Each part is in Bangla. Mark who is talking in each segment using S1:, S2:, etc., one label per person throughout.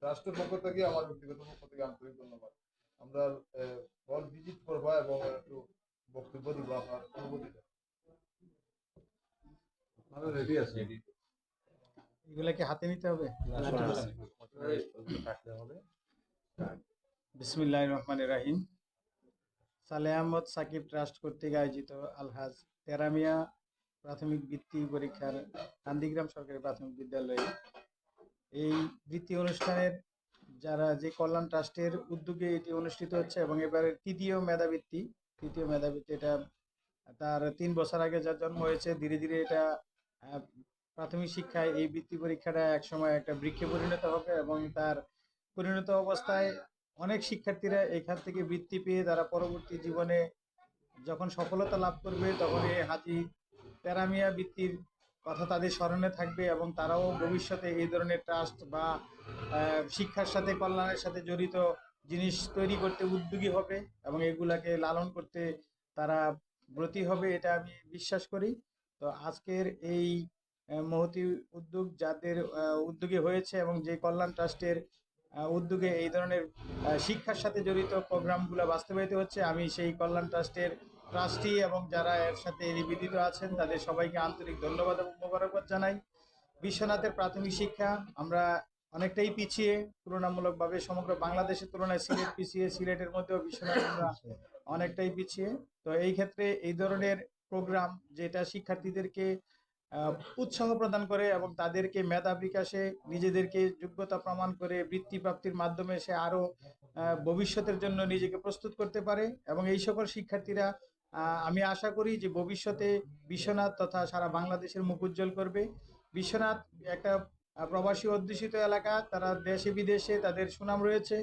S1: রাষ্ট্রের পক্ষ থেকে আমার ব্যক্তিগত পক্ষ থেকে আন্তরিক ধন্যবাদ। আমরা হল ভিজিট করবা এবং একটু বক্তব্য দিব আপনার অনুমতিটা। আমরা রেডি আছি।
S2: এগুলা কি হাতে নিতে হবে?
S1: থাকতে হবে।
S2: বিসমিল্লাহির রহমানির রাহিম। সালেহ আহমদ সাকিব ট্রাস্ট কর্তৃক আয়োজিত আলহাজ তেরামিয়া প্রাথমিক বৃত্তি পরীক্ষার কান্দিগ্রাম সরকারি প্রাথমিক বিদ্যালয়ে এই বৃত্তি অনুষ্ঠানের যে কল্যাণ ট্রাস্টের উদ্যোগে এটি অনুষ্ঠিত হচ্ছে এবং এবারে তৃতীয় মেধাবৃত্তি এটা তার 3 বছর আগে যার জন্ম হয়েছে। ধীরে ধীরে এটা প্রাথমিক শিক্ষায় এই বৃত্তি পরীক্ষাটা একসময় একটা বৃক্ষে পরিণত হবে এবং তার পরিণত অবস্থায় অনেক শিক্ষার্থীরা এখান থেকে বৃত্তি পেয়ে তারা পরবর্তী জীবনে যখন সফলতা লাভ করবে তখন এই হাজি তেরামিয়া বৃত্তির কথা তাদের স্মরণে থাকবে এবং তারাও ভবিষ্যতে এই ধরনের ট্রাস্ট বা শিক্ষার সাথে কল্যাণের সাথে জড়িত জিনিস তৈরি করতে উদ্যোগী হবে এবং এগুলাকে লালন করতে তারা ব্রতী হবে, এটা আমি বিশ্বাস করি। তো আজকের এই মহতি উদ্যোগ যাদের উদ্যোগে হয়েছে এবং যে কল্যাণ ট্রাস্টের উদ্যোগে এই ধরনের শিক্ষার সাথে জড়িত প্রোগ্রামগুলো বাস্তবায়িত হচ্ছে, আমি সেই কল্যাণ ট্রাস্টের ট্রাস্টি এবং যারা এর সাথে নিবেদিত আছেন তাদের সবাইকে আন্তরিক ধন্যবাদ এবং মোবারকবাদ জানাই। বিশ্বনাথের প্রাথমিক শিক্ষা আমরা অনেকটাই পিছিয়ে, তুলনামূলকভাবে সমগ্র বাংলাদেশের তুলনায় সিলেট পিছিয়ে, সিলেটের মধ্যেও বিশ্বনাথ আমরা অনেকটাই পিছিয়ে। তো এই ক্ষেত্রে এই ধরনের প্রোগ্রাম যেটা শিক্ষার্থীদেরকে উৎসাহ প্রদান করে এবং তাদেরকে মেধা বিকাশে নিজেদেরকে যোগ্যতা প্রমাণ করে বৃত্তি প্রাপ্তির মাধ্যমে সে আরো ভবিষ্যতের জন্য নিজেকে প্রস্তুত করতে পারে এবং এই সকল শিক্ষার্থীরা আমি আশা করি যে ভবিষ্যতে বিশ্বনাথ তথা সারা বাংলাদেশের মুখ উজ্জ্বল করবে। বিশ্বনাথ একটা প্রবাসী অধ্যুষিত এলাকা, তারা দেশে বিদেশে তাদের সুনাম রয়েছে,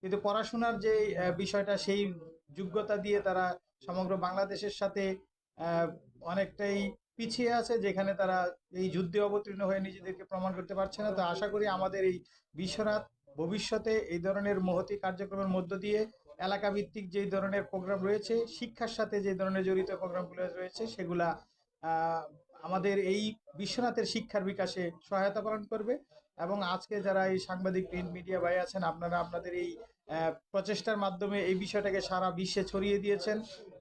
S2: কিন্তু পড়াশোনার যে বিষয়টা সেই যোগ্যতা দিয়ে তারা সমগ্র বাংলাদেশের সাথে অনেকটাই পিছিয়ে আছে, যেখানে তারা এই যুদ্ধে অবতীর্ণ হয়ে নিজেদেরকে প্রমাণ করতে পারছে না। তো আশা করি আমাদের এই বিশ্বনাথ ভবিষ্যতে এই ধরনের মহতি কার্যক্রমের মধ্য দিয়ে এলাকা ভিত্তিক যে ধরনের প্রোগ্রাম রয়েছে, শিক্ষার সাথে যে ধরনের জড়িত প্রোগ্রামগুলো রয়েছে সেগুলা আমাদের এই বিশ্বনাথের শিক্ষার বিকাশে সহায়তা প্রদান করবে। এবং আজকে যারা এই সাংবাদিক প্রিন্ট মিডিয়া ভাই আছেন, আপনারা আপনাদের এই প্রচেষ্টার মাধ্যমে এই বিষয়টাকে সারা বিশ্বে ছড়িয়ে দিয়েছেন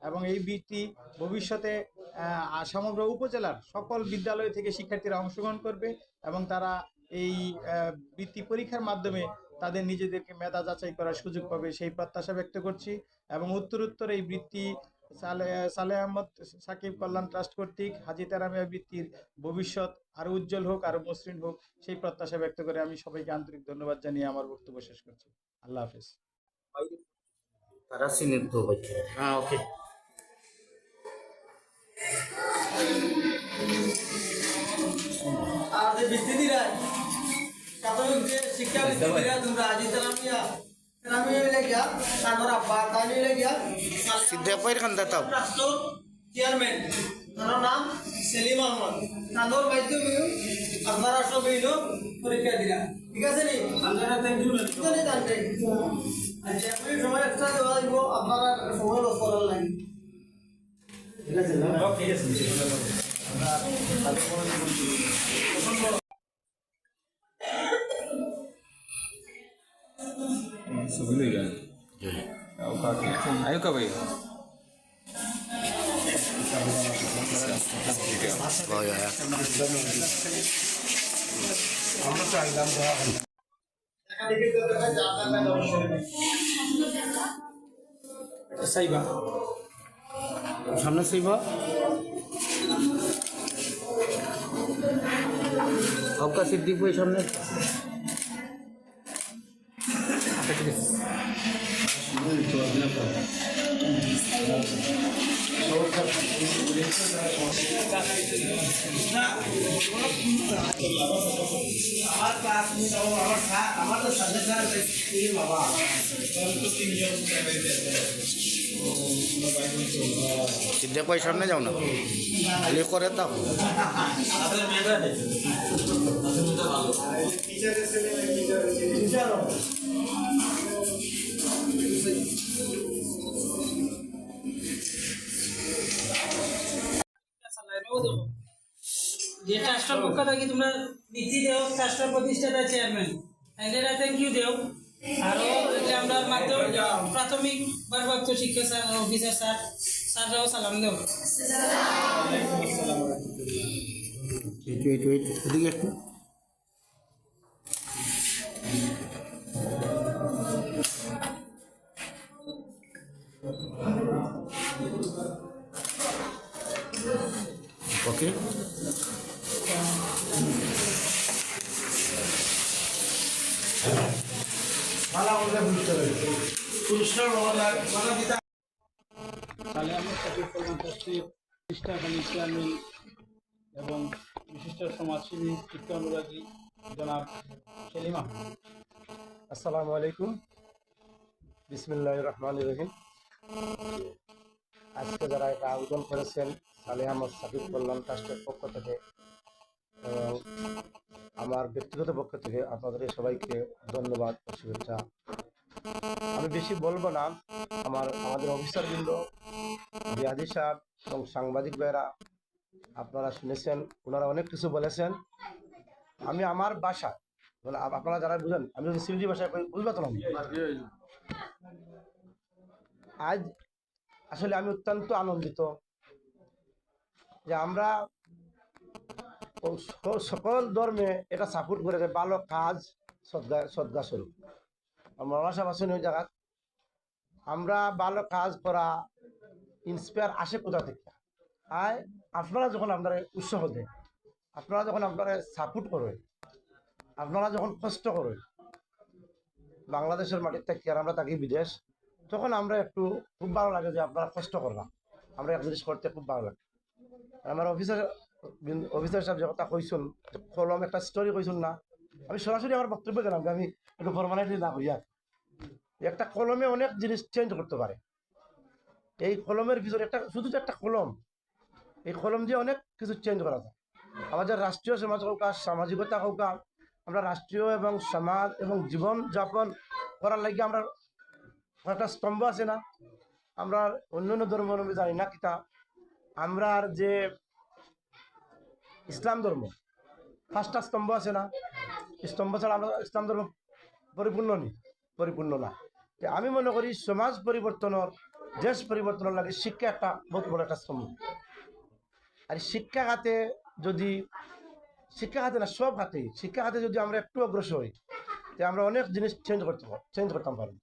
S2: এবং এই বৃত্তি ভবিষ্যতে সমগ্র উপজেলার সকল বিদ্যালয় থেকে শিক্ষার্থীরা অংশগ্রহণ করবে এবং তারা এই বৃত্তি পরীক্ষার মাধ্যমে তাদের নিজেদেরকে মেধা যাচাই করার সুযোগ পাবে, সেই প্রত্যাশা ব্যক্ত করছি। এবং উত্তরোত্তর এই বৃত্তি সালেহ আহমদ সাকিব কল্যাণ ট্রাস্ট কর্তৃক হাজী তেরামিয়া বৃত্তির ভবিষ্যৎ আরো উজ্জ্বল হোক, আরো মসৃণ হোক, সেই প্রত্যাশা ব্যক্ত করে আমি সবাইকে আন্তরিক ধন্যবাদ জানিয়ে আমার বক্তব্য শেষ করছি। আল্লাহ হাফেজ।
S3: তারা সিনেট তো ভাই। হ্যাঁ, ওকে।
S4: আর যে বিদ্যার্থীরা প্রাথমিক যে শিক্ষা বিদ্যার্থীরা তোমরা আজি তেলামিয়া তেলামিয়া মিলে গিয়া তারপর আব্বা তাই মিলে গিয়া
S3: সিদ্ধা পয়ের কান্দা তাও
S4: রাষ্ট্র চেয়ারম্যান তার নাম সেলিম আহমদ তাদের মাধ্যমে আপনারা সবাই পরীক্ষা দিলা, ঠিক আছে নি? আপনারা থ্যাংক ইউ জানতে। আচ্ছা আপনি সময় একটা দেওয়া দিব, আপনারা সময় লস করার লাগে, ঠিক আছে না? ঠিক আছে।
S1: Sebelum ya. Ayo kak bayi.
S3: Oh ya.
S1: আমরা চাইলাম
S2: সাইবা
S3: সামনে সিবা आपका सिद्दीक भाई सामने। सिद्दीक भाई सामने जाओ ना, ले करे तब
S4: যে ট্রাস্টের পক্ষ থেকে তোমরা বৃত্তি দেও, ট্রাস্টের প্রতিষ্ঠাতা চেয়ারম্যান
S5: এদের থ্যাংক ইউ দেও আরো যে আমরা মাধ্যমিক প্রাথমিক ভারপ্রাপ্ত শিক্ষা স্যার অফিসার স্যার স্যাররাও সালাম দেও।
S3: ওয়েট এদিকে একটু ওকে
S2: সালে আহমদ সাকিব কল্যাণ ট্রাস্টের প্রতিষ্ঠাকালী চেয়ারম্যান এবং বিশিষ্ট সমাজসেবী শিক্ষা অনুরাগী জনাব সেলিম আহমদ।
S6: আসসালামু আলাইকুম, বিসমিল্লাহির রহমানির রহিম। আজকে যারা এটা আয়োজন করেছেন সালেহ আহমদ সাকিব কল্যাণ ট্রাস্টের পক্ষ থেকে এবং আমার ব্যক্তিগত পক্ষ থেকে আপনাদের সবাইকে ধন্যবাদ ও শুভেচ্ছা। আমি বেশি বলবো না, আমাদের অফিসারবৃন্দ, জিয়াদি সাহেব এবং সাংবাদিক ভাইরা আপনারা শুনেছেন, ওনারা অনেক কিছু বলেছেন। আমি আমার বাসায় আপনারা যারা বুঝেন, আমি যদি সিলেটি ভাষায় বুঝতে পারতাম। আজ আসলে আমি অত্যন্ত আনন্দিত যে আমরা সকল ধর্মে এটা সাপোর্ট করে যে ভালো কাজ সদ্গা স্বরূপ মৌলানা সাহেব আছেন ওই জায়গা। আমরা ভালো কাজ করা ইন্সপায়ার আসে কোথা থেকে? আপনারা যখন আপনারা উৎসাহ দেন, আপনারা যখন আপনারা সাপোর্ট করেন, আপনারা যখন কষ্ট করেন বাংলাদেশের মাটির থেকে, আর আমরা থাকি বিদেশ, তখন আমরা একটু খুব ভালো লাগে যে আপনারা কষ্ট করলাম, আমরা এক জিনিস করতে খুব ভালো লাগে। আমার অফিসার সাহেব যে কথা কইসুন, কলম একটা স্টোরি কইসুন না, আমি সরাসরি আমার বক্তব্য দিলাম যে আমি একটু ফরমালিটি না করিয়া, একটা কলমে অনেক জিনিস চেঞ্জ করতে পারে। এই কলমের ভিতরে শুধু যে একটা কলম, এই কলম দিয়ে অনেক কিছু চেঞ্জ করা যায়। আমাদের রাষ্ট্রীয় সমাজ হোক, সামাজিকতা হোক, আমরা রাষ্ট্রীয় এবং সমাজ এবং জীবন যাপন করার লাগে আমরা একটা স্তম্ভ আছে না? আমরা অন্য অন্য ধর্ম জানি না কিতা, আমরা যে ইসলাম ধর্ম 5টা স্তম্ভ আছে না? স্তম্ভ ছাড়া আমরা ইসলাম ধর্ম পরিপূর্ণ না। আমি মনে করি সমাজ পরিবর্তনের, দেশ পরিবর্তনের লাগে শিক্ষা একটা বহুত বড় একটা স্তম্ভ। আর শিক্ষা খাতে না, সব খাতে শিক্ষা খাতে যদি আমরা একটু অগ্রসর হই, আমরা অনেক জিনিস চেঞ্জ করতাম পারবো।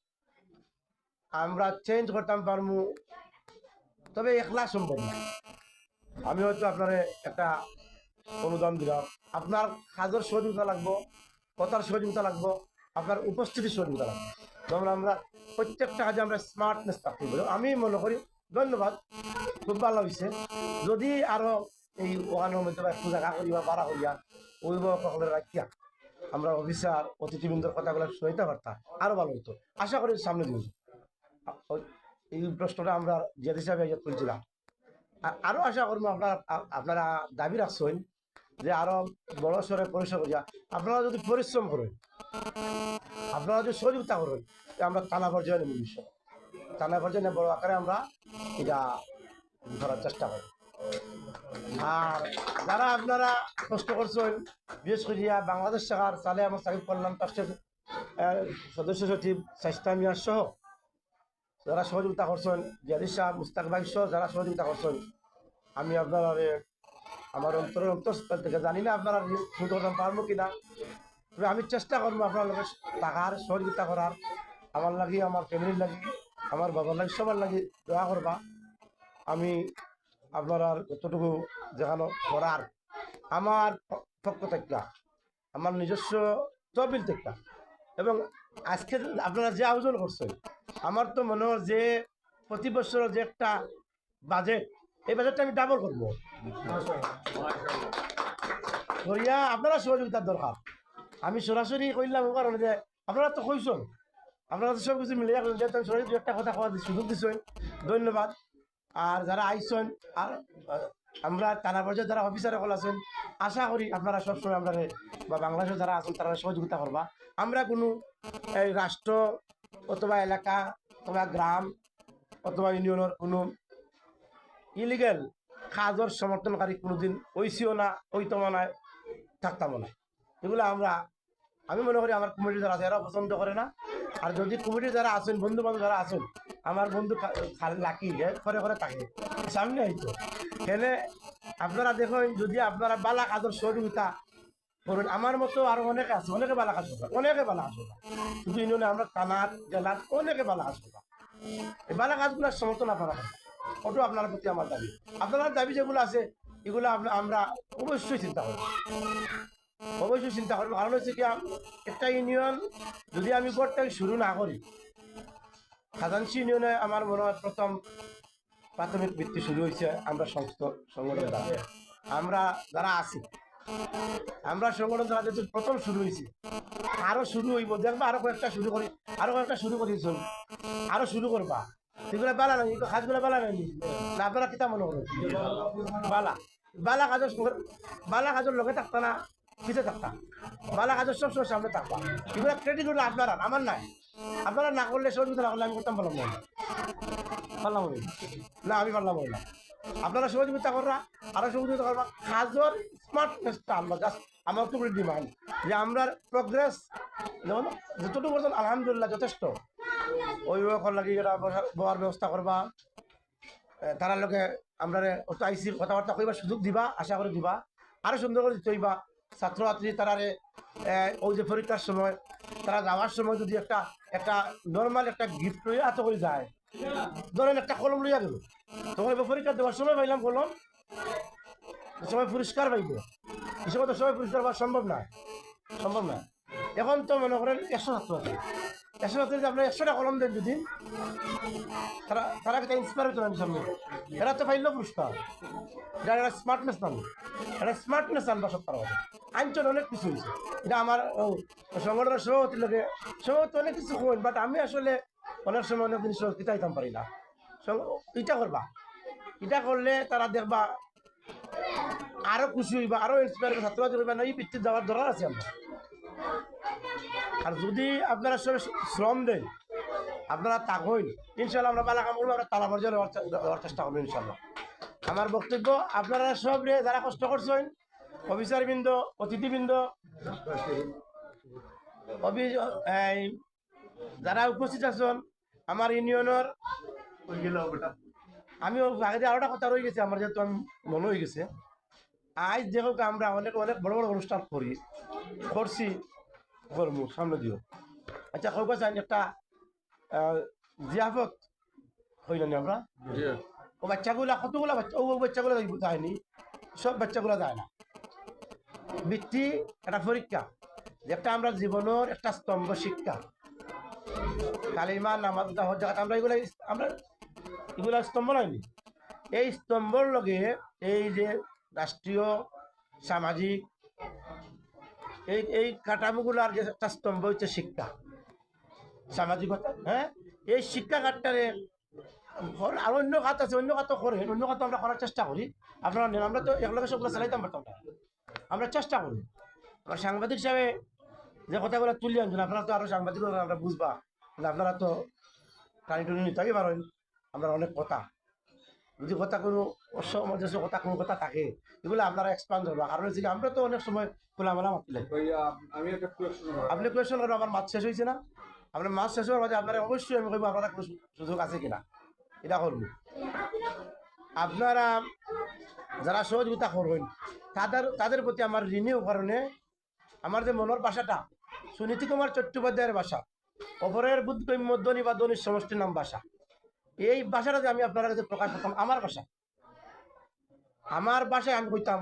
S6: আমরা চেঞ্জ করতাম পারবো, তবে একলা সম্ভব না। আমি হয়তো আপনার একটা অনুদান দিলাম, আপনার কাজের সহযোগিতা লাগবো, কথার সহযোগিতা লাগবো, আপনার উপস্থিতির সহযোগিতা লাগবে। যেমন আমরা প্রত্যেকটা কাজে আমরা স্মার্টনেস থাকতে পারি। আমি মনে করি ধন্যবাদ, খুব ভালো হয়েছে। যদি আরো এই ওখানের মধ্যে একটু জায়গা করিবা, বাড়া করিয়া, অভিভাবক সকলের রাখিয়া আমরা অফিসার অতিথিবৃন্দর কথাগুলো শুনতে পারতাম, আরো ভালো হইতো। আশা করি সামনে দিন এই প্রশ্নটা আমরা জিয়াদি সাহেব ইজাত করেছিলাম। আরো আশা করবো আপনারা দাবি রাখছেন যে আরো বড় সড়ে পরিশ্রম করিয়া, আপনারা যদি পরিশ্রম করেন, আপনারা যদি সহযোগিতা করেন, আমরা থানা পর্যায়ে নেব, বিষয় থানা পর্যায়ে বড় আকারে আমরা এটা ধরার চেষ্টা করি। আর যারা আপনারা কষ্ট করছেন, বিশেষ করিয়া বাংলাদেশ শাখার সালেহ আহমদ সাকিব কল্যাণ ট্রাস্টের সদস্য সচিব শাইস্তা মিয়া সহ যারা সহযোগিতা করছেন, জিয়াদি সাহেব, মুস্তাক ভাই সহ যারা সহযোগিতা করছেন, আমি আপনারা আমার অন্তঃস্থল থেকে জানি না আপনারা শুরু করতে পারবো কিনা, তবে আমি চেষ্টা করবো আপনার লোকের টাকার সহযোগিতা করার। আমার লাগি, আমার ফ্যামিলির লাগি, আমার বাবার লাগি, সবার লাগি দোয়া করবা। আমি আপনারা যতটুকু যেখানে করার আমার পক্ষ থেকে, আমার নিজস্ব তহবিল থেকে, এবং আজকে আপনারা যে আয়োজন করছেন, আমার তো মনে হয় যে প্রতি বছর যে একটা বাজেট, এই বাজেটটা আমি ডাবল করবো করিয়া। আপনারা সহযোগিতার দরকার। আমি সরাসরি কইলাম কারণ যে আপনারা তো কইছেন, আপনারা তো সব কিছু মিলিয়ে যেহেতু আমি সরাসরি একটা কথা কওয়ার সুযোগ দিচ্ছেন, ধন্যবাদ। আর যারা আইসেন, আর আমরা থানা পর্যায়ে যারা অফিসার সকল আছেন, আশা করি আপনারা সবসময় আমরা বা বাংলাদেশে যারা আছেন তারা সহযোগিতা করবা। আমরা কোনো এই রাষ্ট্র অথবা এলাকা অথবা গ্রাম অথবা ইউনিয়নের কোনো ইলিগেল কাজের সমর্থনকারী কোনোদিন হইছিও না, হইতাম না, থাকতাম না। এগুলো আমরা আমি মনে করি আমার কমিটি যারা আছে এরা পছন্দ করে না। আর যদি কমিটি যারা আছেন, বন্ধু বান্ধব যারা আছেন, আমার বন্ধু লাকি ঘরে ঘরে থাকে সামনে হয়তো এখানে আপনারা দেখুন, যদি আপনারা বালা কাজের সহযোগিতা করুন, আমার মতো আরো অনেকে আছে, অনেকে বালা কাজ করবে, অনেকে বালা কাজ করবে, শুধু ইউনিয়নে আমরা থানার জেলার অনেকে বালা কাজ করবে। এই বালা কাজগুলোর সমর্থন আপনারা করবেন, ওটাও আপনার প্রতি আমার দাবি। আপনার দাবি যেগুলো আছে এগুলো আমরা অবশ্যই চিন্তা করবো, অবশ্যই চিন্তা করবো। কারণ হচ্ছে কি, একটা ইউনিয়ন যদি আমি গড়টা শুরু না করি, খাজানসি ইউনিয়নে আমার মনে হয় প্রথম প্রাথমিক ভিত্তি শুরু হয়েছে আমরা সংগঠন দ্বারা। আমরা যারা আছি, আমরা সংগঠন দ্বারা যেহেতু প্রথম শুরু হয়েছি, আরো শুরু হইব, দেখবা আরো কয়েকটা শুরু করি, আরো কয়েকটা শুরু করিস, আরো শুরু করবা। সেগুলো বালা নাই, কাজগুলো বালা নাই না, আপনারা কিতা মনে করেন? বালা বালা কাজের লগে থাকতা না, পিছিয়ে থাকতা, বালা কাজের সবসময় সামনে থাকবা। এগুলো ক্রেডিট হলো আপনারা, আমার নাই। আপনারা না করলে, সহযোগিতা না করলে আমি করতাম পারলাম না, আমি পারলাম না। আপনারা সহযোগিতা কররা, আরো সহযোগিতা করবা। কাজের স্মার্টনেসটা আমরা জাস্ট আমার তো ডিমান্ড যে আমরা প্রোগ্রেস যেমন যতটুকু পর্যন্ত আলহামদুলিল্লাহ যথেষ্ট। অভিভাবক লাগি এটা বহার ব্যবস্থা করবা, তারা লোকে আমরা অত আইসি কথাবার্তা কইবার সুযোগ দিবা, আশা করে দিবা, আরো সুন্দর করে দিতে হইবা। ছাত্রছাত্রী তারারে ওই যে পরীক্ষার সময় তারা যাওয়ার সময় যদি একটা নর্মাল একটা গিফট লইয়া হাতে করে যায়, ধরেন একটা কলম লইয়া গেল, তখন এবার পরীক্ষা দেওয়ার সময় পাইলাম কলম, সবাই পুরস্কার পাইব। এই সময় তো সবাই পুরস্কার পাওয়া সম্ভব না। এখন তো মনে করেন 100 ছাত্র আছে, 100 ছাত্র যদি আপনার 100টা কলম দেন, যদি তারা কিন্তু ইন্সপায়ার হতো না সামনে, এরা তো পাইল পুরস্কার। এটা একটা স্মার্টনেস নাম, একটা স্মার্টনেস আনবা সব পারা হবে। আইনচল অনেক কিছু হয়েছে, এটা আমার সংগঠনের সভাপতির লোকে সভাপতি অনেক কিছু হইন, বাট আমি আসলে অনেক সময় অনেক জিনিস কিতাইতাম পারি না। এটা করবা, এটা করলে তারা দেখবা আরো খুশি হইবা, আরো ইন্সপায়ার ছাত্রছাত্রী হইবা। না, এই ভিত্তিতে যাওয়ার দরকার আছে আমরা। আর যদি আপনারা সব শ্রম দেন, আপনারা তাক হইন, ইনশাল্লাহ আমরা বালা কাম করবো, আমরা তালা পর্যায়ে দেওয়ার চেষ্টা করবো ইনশাল্লাহ। আমার বক্তব্য, আপনারা সব যারা কষ্ট করছেন, অফিসারবৃন্দ, অতিথিবৃন্দ, যারা উপস্থিত আছেন, আমার ইউনিয়নের আমি আগে আরোটা কথা রয়ে গেছে আমার, যেহেতু আমি মনে হয়ে গেছে। আজ দেখো আমরা অনেক অনেক বড় বড় অনুষ্ঠান করছি করবো সামনে দিও। আচ্ছা, কাউকে চাই একটা জিয়াফত হইলানি আমরা, ও বাচ্চাগুলা কতগুলা বাচ্চা, ও বাচ্চাগুলা যায়নি, সব বাচ্চাগুলা যায় না। বৃত্তি একটা পরীক্ষা, যেটা আমরা জীবনের একটা স্তম্ভ শিক্ষা, কালিমা নামাজ জাকাত, আমরা এগুলা স্তম্ভ নয়নি। এই স্তম্ভর লগে এই যে রাষ্ট্রীয় সামাজিক এই কাঠামোগুলার যে একটা স্তম্ভ হচ্ছে শিক্ষা, সামাজিকতা। হ্যাঁ, এই শিক্ষা খাতটারে আর অন্য খাত আছে, অন্য খাত করে, অন্য খাত আমরা করার চেষ্টা করি। আপনারা নেন, আমরা তো একলগে সবগুলো চালাইতাম পারতাম না, আমরা চেষ্টা করি। আমার সাংবাদিক হিসাবে যে কথাগুলো তুলি আনছেন, আপনারা তো আরো সাংবাদিক আমরা বুঝবা, আপনারা তো টানি টুনি নিতে পারেন। আমরা অনেক কথা, যদি কথা কোনো অসামঞ্জস্য কথা কোনো কথা থাকে, এগুলো আপনারা এক্সপান্ড করবা। কারণ হচ্ছে আমরা তো অনেক সময় খোলামেলা মাতিলে আপনি কোয়েশন করবো, আমার মাছ শেষ হয়েছে না, আপনার মাছ শেষ হওয়ার মাঝে আপনারা অবশ্যই আমি কইব আপনারা কোনো সুযোগ আছে কিনা, এটা করবো। আপনারা যারা সহযোগিতা করবেন তাদের প্রতি আমার ঋণীয় কারণে আমার যে মনের ভাষাটা সুনীতি কুমার চট্টোপাধ্যায়ের ভাষা, অপরের বুদ্ধগম্য ধ্বনি বা ধ্বনির সমষ্টির নাম ভাষা, এই ভাষাটা যে আমি আপনার কাছে প্রকাশ করতাম, আমার ভাষায় আমি কইতাম।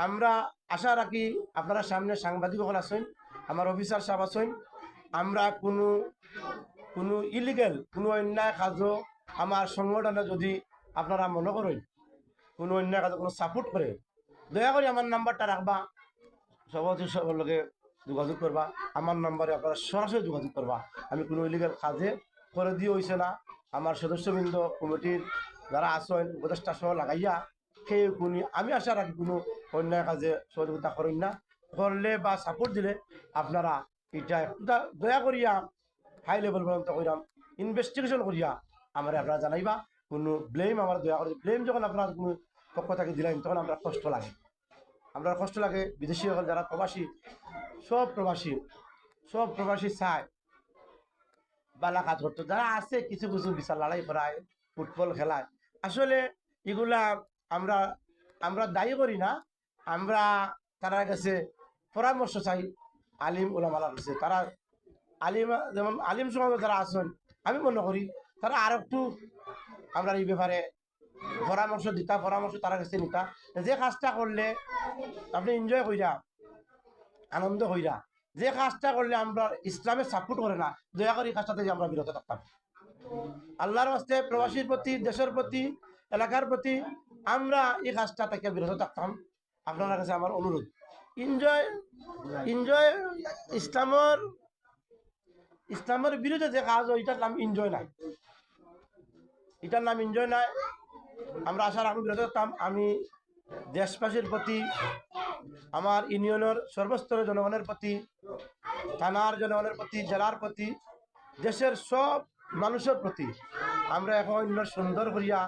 S6: আমরা আশা রাখি আপনারা সামনে সাংবাদিক হল আছেন, আমার অফিসার সাহেব আছেন, আমরা কোনো ইলিগেল কোনো অন্যায় কাজও আমার সংগঠনে যদি আপনারা মনে করেন কোনো অন্যায় কাজে কোনো সাপোর্ট করে, দয়া করে আমার নাম্বারটা রাখবা, সভাপতি সবার লগে যোগাযোগ করবা, আমার নাম্বারে আপনারা সরাসরি যোগাযোগ করবা। আমি কোনো ইলিগেল কাজে করে দিয়ে হয়েছে না, আমার সদস্যবৃন্দ কমিটির যারা আছেন উপদেষ্টা সহ লাগাইয়া সেই কোনো আমি আশা রাখি কোনো অন্যায় কাজে সহযোগিতা করেন না, করলে বা সাপোর্ট দিলে আপনারা এটা একটা দয়া করিয়া হাই লেভেল পর্যন্ত করিলাম ইনভেস্টিগেশন করিয়া আমার আপনারা জানাইবা। কোনো ব্লেম আমার দয়া করে, ব্লেম যখন আপনার কোনো পক্ষ থেকে দিলেন তখন আমরা কষ্ট লাগে, বিদেশি সকল যারা প্রবাসী সব প্রবাসী চায় বালা কাজ করতো, যারা আছে কিছু কিছু বিচার লড়াই করায়, ফুটবল খেলায়, আসলে এগুলা আমরা আমরা দায়ী করি না, আমরা তারা কাছে পরামর্শ চাই আলিম ওলামালার কাছে। তারা আলিম, যেমন আলিম সমাজ যারা আছেন, আমি মনে করি তারা আর একটু আমরা এই ব্যাপারে পরামর্শ তারা কাছে নিতা, যে কাজটা করলে আপনি এনজয় কইরা, আনন্দ হইরা, যে কাজটা করলে আমরা ইসলামের সাপোর্ট করে না, দয়া করে এই কাজটা থেকে আমরা বিরত থাকতাম। আল্লাহর হস্তে প্রবাসীর প্রতি, দেশের প্রতি, এলাকার প্রতি আমরা এই কাজটা থেকে বিরত থাকতাম। আপনার কাছে আমার অনুরোধ, এনজয় এনজয় ইসলামের বিরুদ্ধে যে কাজ হয় এটার নাম এনজয় নাই, এটার নাম এনজয় নাই। আমরা আশা রাখবো বিরত থাকতাম। আমি দেশবাসীর প্রতি, আমার ইউনিয়নের সর্বস্তরের জনগণের প্রতি, থানার জনগণের প্রতি, জেলার প্রতি, দেশের সব মানুষের প্রতি আমরা এখন সুন্দর করিয়া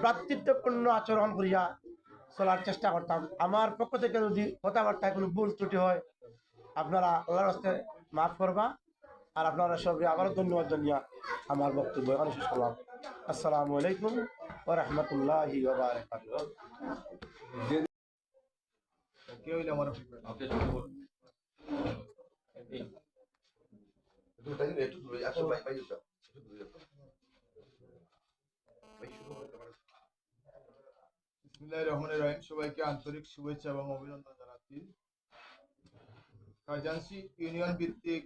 S6: ভ্রাতৃত্বপূর্ণ আচরণ করিয়া চলার চেষ্টা করতাম। আমার পক্ষ থেকে যদি কথাবার্তায় কোনো ভুল ত্রুটি হয়, আপনারা আল্লাহর হস্তে মাফ করবা। আর আপনারা সবাই আবারও ধন্যবাদ জানিয়া আমার বক্তব্য এখানে শেষ করলাম। আসসালামু আলাইকুম ওয়া রাহমাতুল্লাহি ওয়া বারাকাতুহু।
S1: কে হইলে আমার বিসমিল্লাহির রহমানির রহিম। সবাইকে আন্তরিক শুভেচ্ছা এবং অভিনন্দন জানাচ্ছি। খাজানশি ইউনিয়ন ভিত্তিক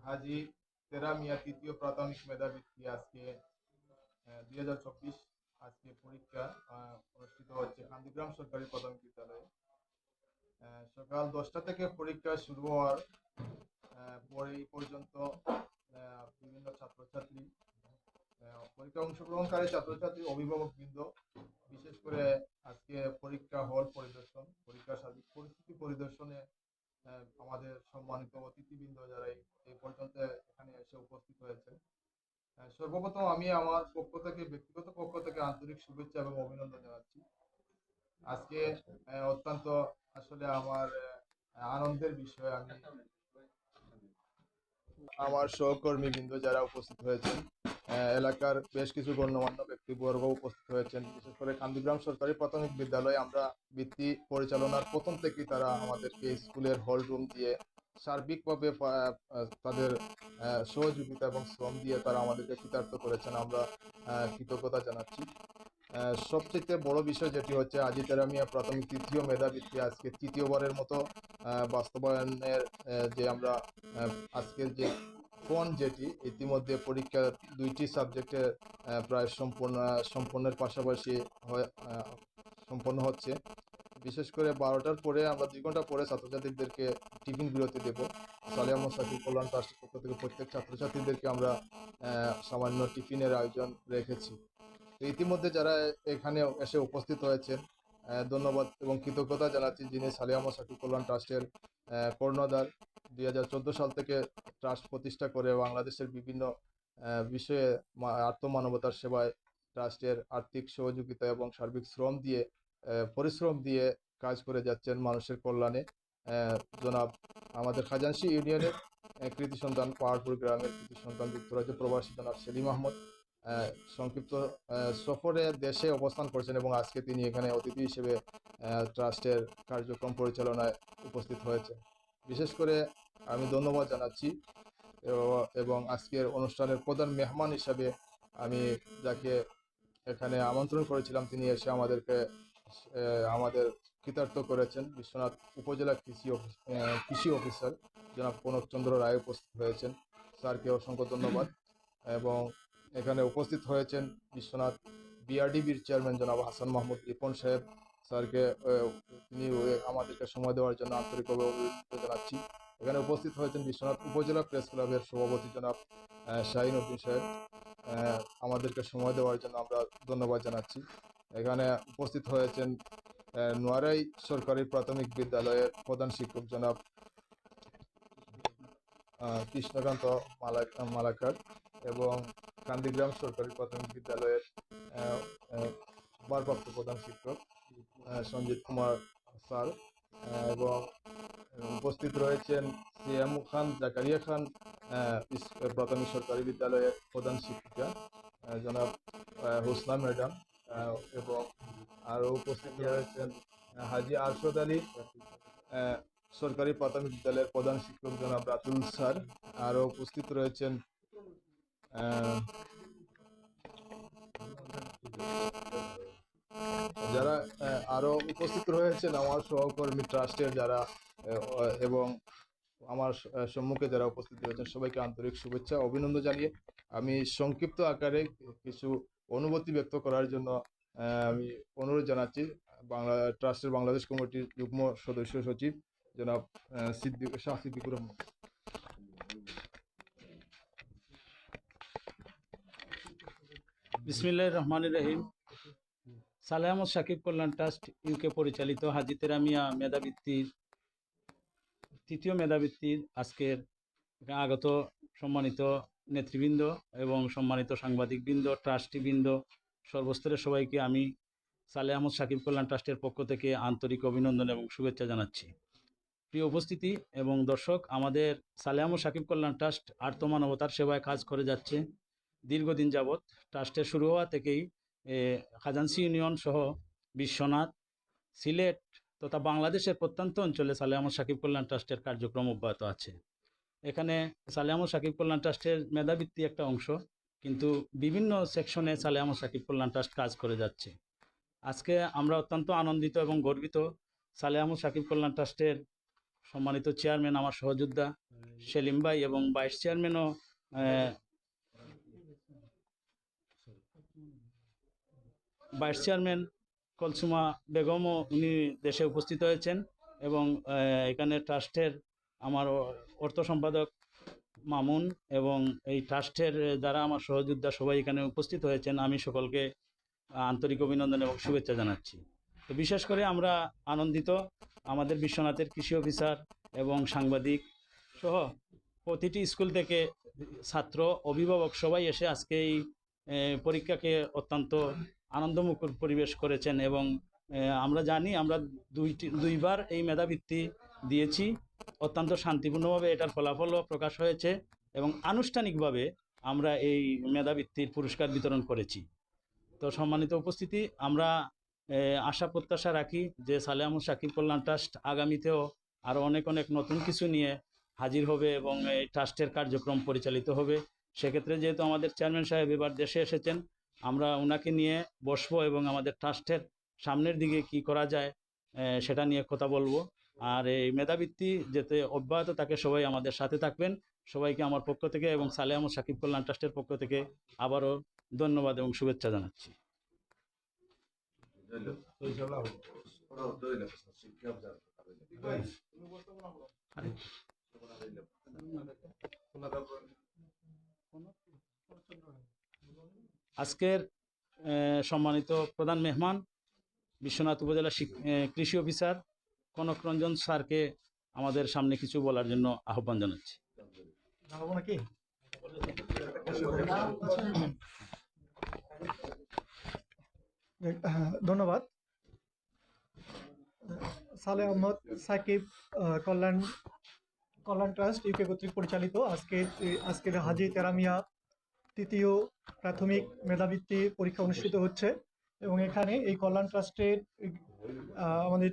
S1: হাজি তেরা মিয়া তৃতীয় প্রাথমিক মেধাবৃত্তি আজকে 2024 আজকে পরীক্ষা অনুষ্ঠিত হচ্ছে কান্দিগ্রাম সরকারি প্রাথমিক বিদ্যালয়ে। সকাল 10টা থেকে পরীক্ষা শুরু হওয়ার পরে এই পর্যন্ত বিভিন্ন ছাত্রছাত্রী, পরীক্ষা অংশগ্রহণকারী ছাত্রছাত্রী, অভিভাবকবৃন্দ, বিশেষ করে আজকে পরীক্ষা হল পরিদর্শন, পরীক্ষার সার্বিক পরিস্থিতি পরিদর্শনে আমাদের সম্মানিত অতিথিবৃন্দ যারা এই পর্যন্ত এখানে এসে উপস্থিত হয়েছেন, সর্বপ্রথম আমি আমার ব্যক্তিগত পক্ষ থেকে আন্তরিক শুভেচ্ছা এবং অভিনন্দন জানাচ্ছি। আজকে অত্যন্ত আসলে আমার আনন্দের বিষয়, আমি আমার সহকর্মীবৃন্দ যারা উপস্থিত হয়েছেন, এলাকার বেশ কিছু গণ্যমান্য ব্যক্তিবর্গ উপস্থিত হয়েছেন। বিশেষ করে কান্দিগ্রাম সরকারি প্রাথমিক বিদ্যালয়ে আমরা বৃত্তি পরিচালনার প্রথম থেকেই তারা আমাদেরকে স্কুলের হল রুম দিয়ে সার্বিকভাবে তাদের সহযোগিতা এবং শ্রম দিয়ে তারা আমাদেরকে কৃতার্থ করেছেন, আমরা কৃতজ্ঞতা জানাচ্ছি। সবচেয়ে বড় বিষয় যেটি হচ্ছে আজি তেরা মিয়া প্রাথমিক তৃতীয় মেধাবৃত্তি আজকে তৃতীয়বারের মতো বাস্তবায়নের যে আমরা আজকের যে ফোন যেটি ইতিমধ্যে পরীক্ষা 2টি সাবজেক্টে প্রায় সম্পূর্ণের পাশাপাশি সম্পন্ন হচ্ছে। বিশেষ করে 12টার পরে আমরা 2 ঘন্টা পরে ছাত্রছাত্রীদেরকে টিফিন বিরতি দেব। সালেহা মোসাফির কল্যাণ ট্রাস্টের পক্ষ থেকে প্রত্যেক ছাত্রছাত্রীদেরকে আমরা সামান্য টিফিনের আয়োজন রেখেছি। তো ইতিমধ্যে যারা এখানে এসে উপস্থিত হয়েছেন, ধন্যবাদ এবং কৃতজ্ঞতা জানাচ্ছি যিনি সালেহা মোসাফির কল্যাণ ট্রাস্টের কর্ণধার। 2014 সাল থেকে ট্রাস্ট প্রতিষ্ঠা করে বাংলাদেশের বিভিন্ন বিষয়ে আত্মমানবতার সেবায় ট্রাস্টের আর্থিক সহযোগিতা এবং সার্বিক পরিশ্রম দিয়ে কাজ করে যাচ্ছেন মানুষের কল্যাণে। জনাব আমাদের খাজানশি ইউনিয়নের কৃতি সন্তান, পাহাড়পুর গ্রামের কৃতি সন্তান, যুক্তরাজ্য প্রবাসী জনাব সেলিম আহমদ সংক্ষিপ্ত সফরে দেশে অবস্থান করছেন এবং আজকে তিনি এখানে অতিথি হিসেবে ট্রাস্টের কার্যক্রম পরিচালনায় উপস্থিত হয়েছেন। বিশেষ করে আমি ধন্যবাদ জানাচ্ছি এবং আজকের অনুষ্ঠানের প্রধান মেহমান হিসাবে আমি যাকে এখানে আমন্ত্রণ করেছিলাম তিনি এসে আমাদের কৃতার্থ করেছেন। বিশ্বনাথ উপজেলা কৃষি অফিসার জনাব কনক চন্দ্র রায় উপস্থিত হয়েছেন, স্যারকে অসংখ্য ধন্যবাদ। এবং এখানে উপস্থিত হয়েছেন বিশ্বনাথ বিআরডিবির চেয়ারম্যান জনাব হাসান মাহমুদ রিপন সাহেব, স্যারকে তিনি আমাদেরকে সময় দেওয়ার জন্য আন্তরিকভাবে অভিনন্দন জানাচ্ছি। এখানে উপস্থিত হয়েছেন বিশ্বনাথ উপজেলা প্রেস ক্লাবের সভাপতি জনাব শাহিন উদ্দিন সাহেব, আমাদেরকে সময় দেওয়ার জন্য আমরা ধন্যবাদ জানাচ্ছি। এখানে উপস্থিত হয়েছেন নোয়ারাই সরকারি প্রাথমিক বিদ্যালয়ের প্রধান শিক্ষক জনাব কৃষ্ণকান্ত মালাকার এবং কান্দিগ্রাম সরকারি প্রাথমিক বিদ্যালয়ের ভারপ্রাপ্ত প্রধান শিক্ষক সঞ্জিত কুমার স্যার এবং উপস্থিত রয়েছেন সিএম খান জাকারিয়া খান প্রাথমিক সরকারি বিদ্যালয়ের প্রধান শিক্ষিকা জনাব হোসনা ম্যাডাম, এবং আরও উপস্থিত রয়েছেন হাজি আরশদ আলী সরকারি প্রাথমিক বিদ্যালয়ের প্রধান শিক্ষক জনাব রাতুল স্যার। আরও উপস্থিত রয়েছেন যারা আরো উপস্থিত রয়েছেন আমার সহকর্মী ট্রাস্টের যারা এবং আমার সম্মুখে যারা উপস্থিত রয়েছেন সবাইকে আন্তরিক শুভেচ্ছা অভিনন্দন জানিয়ে আমি সংক্ষিপ্ত আকারে কিছু অনুভূতি ব্যক্ত করার জন্য আমি অনুরোধ জানাচ্ছি ট্রাস্টের বাংলাদেশ কমিটির যুগ্ম সদস্য সচিব জনাব শাহ সিদ্দিকুর রহমান।
S7: বিসমিল্লাহির রহমানির রহিম। সালেহ আহমদ সাকিব কল্যাণ ট্রাস্ট ইউকে পরিচালিত হাজী তেরামিয়া মেধাবৃত্তির তৃতীয় মেধাবৃত্তির আজকের আগত সম্মানিত নেতৃবৃন্দ এবং সম্মানিত সাংবাদিকবৃন্দ, ট্রাস্টিবৃন্দ, সর্বস্তরের সবাইকে আমি সালেহ আহমদ সাকিব কল্যাণ ট্রাস্টের পক্ষ থেকে আন্তরিক অভিনন্দন এবং শুভেচ্ছা জানাচ্ছি। প্রিয় উপস্থিতি এবং দর্শক, আমাদের সালেহ আহমদ সাকিব কল্যাণ ট্রাস্ট আর্তমানবতার সেবায় কাজ করে যাচ্ছে দীর্ঘদিন যাবৎ। ট্রাস্টের শুরু হওয়া থেকেই খাজানসি ইউনিয়ন সহ বিশ্বনাথ, সিলেট তথা বাংলাদেশের প্রত্যন্ত অঞ্চলে সালেহ আহমদ সাকিব কল্যাণ ট্রাস্টের কার্যক্রম অব্যাহত আছে। এখানে সালেহ আহমদ সাকিব কল্যাণ ট্রাস্টের মেধাবৃত্তি একটা অংশ, কিন্তু বিভিন্ন সেকশনে সালেহ আহমদ সাকিব কল্যাণ ট্রাস্ট কাজ করে যাচ্ছে। আজকে আমরা অত্যন্ত আনন্দিত এবং গর্বিত, সালেহ আহমদ সাকিব কল্যাণ ট্রাস্টের সম্মানিত চেয়ারম্যান আমার সহযোদ্ধা সেলিম ভাই এবং ভাইস চেয়ারম্যানও ভাইস চেয়ারম্যান কলসুমা বেগমও উনি দেশে উপস্থিত হয়েছেন, এবং এখানে ট্রাস্টের আমার অর্থ সম্পাদক মামুন এবং এই ট্রাস্টের যারা আমার সহযোদ্ধা সবাই এখানে উপস্থিত হয়েছেন। আমি সকলকে আন্তরিক অভিনন্দন এবং শুভেচ্ছা জানাচ্ছি। তো বিশেষ করে আমরা আনন্দিত, আমাদের বিশ্বনাথের কৃষি অফিসার এবং সাংবাদিক সহ প্রতিটি স্কুল থেকে ছাত্র, অভিভাবক সবাই এসে আজকে এই পরীক্ষাকে অত্যন্ত আনন্দমুখর পরিবেশ করেছেন। এবং আমরা জানি আমরা দুইবার এই মেধাবৃত্তি দিয়েছি, অত্যন্ত শান্তিপূর্ণভাবে এটার ফলাফলও প্রকাশ হয়েছে এবং আনুষ্ঠানিকভাবে আমরা এই মেধাবৃত্তির পুরস্কার বিতরণ করেছি। তো সম্মানিত উপস্থিতি, আমরা আশা প্রত্যাশা রাখি যে সালেহ আহমদ সাকিব কল্যাণ ট্রাস্ট আগামীতেও আরও অনেক নতুন কিছু নিয়ে হাজির হবে এবং এই ট্রাস্টের কার্যক্রম পরিচালিত হবে। সেক্ষেত্রে যেহেতু আমাদের চেয়ারম্যান সাহেব এবার দেশে এসেছেন, আমরা ওনাকে নিয়ে বসবো এবং আমাদের ট্রাস্টের সামনের দিকে কি করা যায় সেটা নিয়ে কথা বলবো। আর এই মেধাবৃত্তি যাতে অব্যাহত থাকে, সবাই আমাদের সাথে থাকবেন। সবাইকে আমার পক্ষ থেকে এবং সালেহ আহমদ সাকিব কল্যাণ ট্রাস্টের পক্ষ থেকে আবারও ধন্যবাদ এবং শুভেচ্ছা জানাচ্ছি। আজকের সম্মানিত প্রধান মেহমান বিশ্বনাথ উপজেলা কৃষি অফিসার কনক রঞ্জন স্যারকে আমাদের সামনে কিছু বলার জন্য আহ্বান জানাচ্ছি।
S8: ধন্যবাদ। সালেহ আহমদ সাকিব কল্যাণ ট্রাস্ট ইউকে কর্তৃক পরিচালিত আজকের হাজী তেরামিয়া তৃতীয় প্রাথমিক মেধাবৃত্তি পরীক্ষা অনুষ্ঠিত হচ্ছে, এবং এখানে এই কল্যাণ ট্রাস্টের আমাদের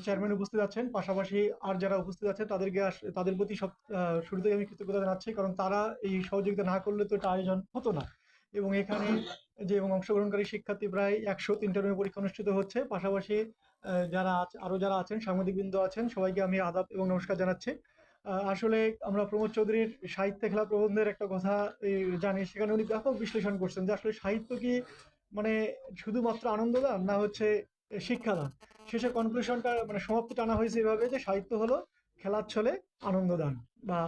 S8: চেয়ারম্যান উপস্থিত আছেন, পাশাপাশি আর যারা উপস্থিত আছে তাদের প্রতি শুরুতেই আমি কৃতজ্ঞতা জানাচ্ছি, কারণ তারা এই সহযোগিতা না করলে তো এটা আয়োজন হতো না। এবং এখানে এবং অংশগ্রহণকারী শিক্ষার্থী প্রায় 103টা পরীক্ষা অনুষ্ঠিত হচ্ছে। পাশাপাশি যারা আছেন সাংবাদিকবৃন্দ আছেন, সবাইকে আমি আদাব এবং নমস্কার জানাচ্ছি। আসলে আমরা প্রমোদ চৌধুরীর সাহিত্যে খেলা প্রবন্ধের একটা কথা জানি, সেখানে উনি ব্যাপক বিশ্লেষণ করছেন যে আসলে সাহিত্য কি মানে শুধুমাত্র আনন্দদান না হচ্ছে শিক্ষাদান। শেষে কনক্লুশনটা সমাপ্তি টানা হয়েছে এভাবে যে সাহিত্য হলো খেলার ছলে আনন্দদান, বা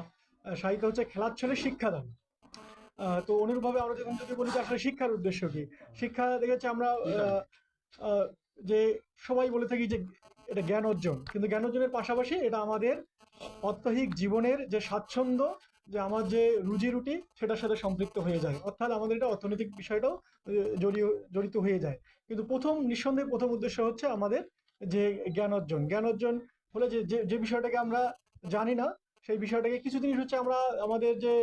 S8: সাহিত্য হচ্ছে খেলার ছলে শিক্ষাদান। তো অনুরূপভাবে আমরা যদি বলি যে আসলে শিক্ষার উদ্দেশ্য কি, শিক্ষা দেখেছি আমরা যে সবাই বলে থাকি যে এটা জ্ঞান অর্জন, কিন্তু জ্ঞান অর্জনের পাশাপাশি এটা আমাদের অত্যহিক জীবনের যে স্বাচ্ছন্দ্য, যে আমার যে রুজি রুটি সেটার সাথে সম্পৃক্ত হয়ে যায়, অর্থাৎ আমাদের এটা অর্থনৈতিক বিষয়টাও জড়িত হয়ে যায়। কিন্তু নিঃসন্দেহে প্রথম উদ্দেশ্য হচ্ছে আমাদের যে জ্ঞান অর্জন ফলে যে যে যে বিষয়টাকে আমরা জানি না সেই বিষয়টাকে কিছু জিনিস হচ্ছে আমরা আমাদের যে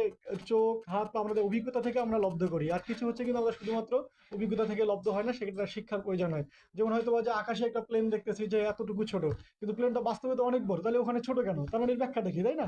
S8: চোখ হাত বা আমাদের অভিজ্ঞতা থেকে আমরা লব্ধ করি, আর কিছু হচ্ছে কিন্তু আমরা শুধুমাত্র অভিজ্ঞতা থেকে লব্ধ হয় না, সেটা শিক্ষার প্রয়োজন হয়। যেমন হয়তো বা যে আকাশে একটা প্লেন দেখতেছি যে এতটুকু ছোট, কিন্তু প্লেনটা বাস্তবে তো অনেক বড়, তাহলে ওখানে ছোট কেন? তার মানে এর ব্যাখ্যাটা কি, তাই না?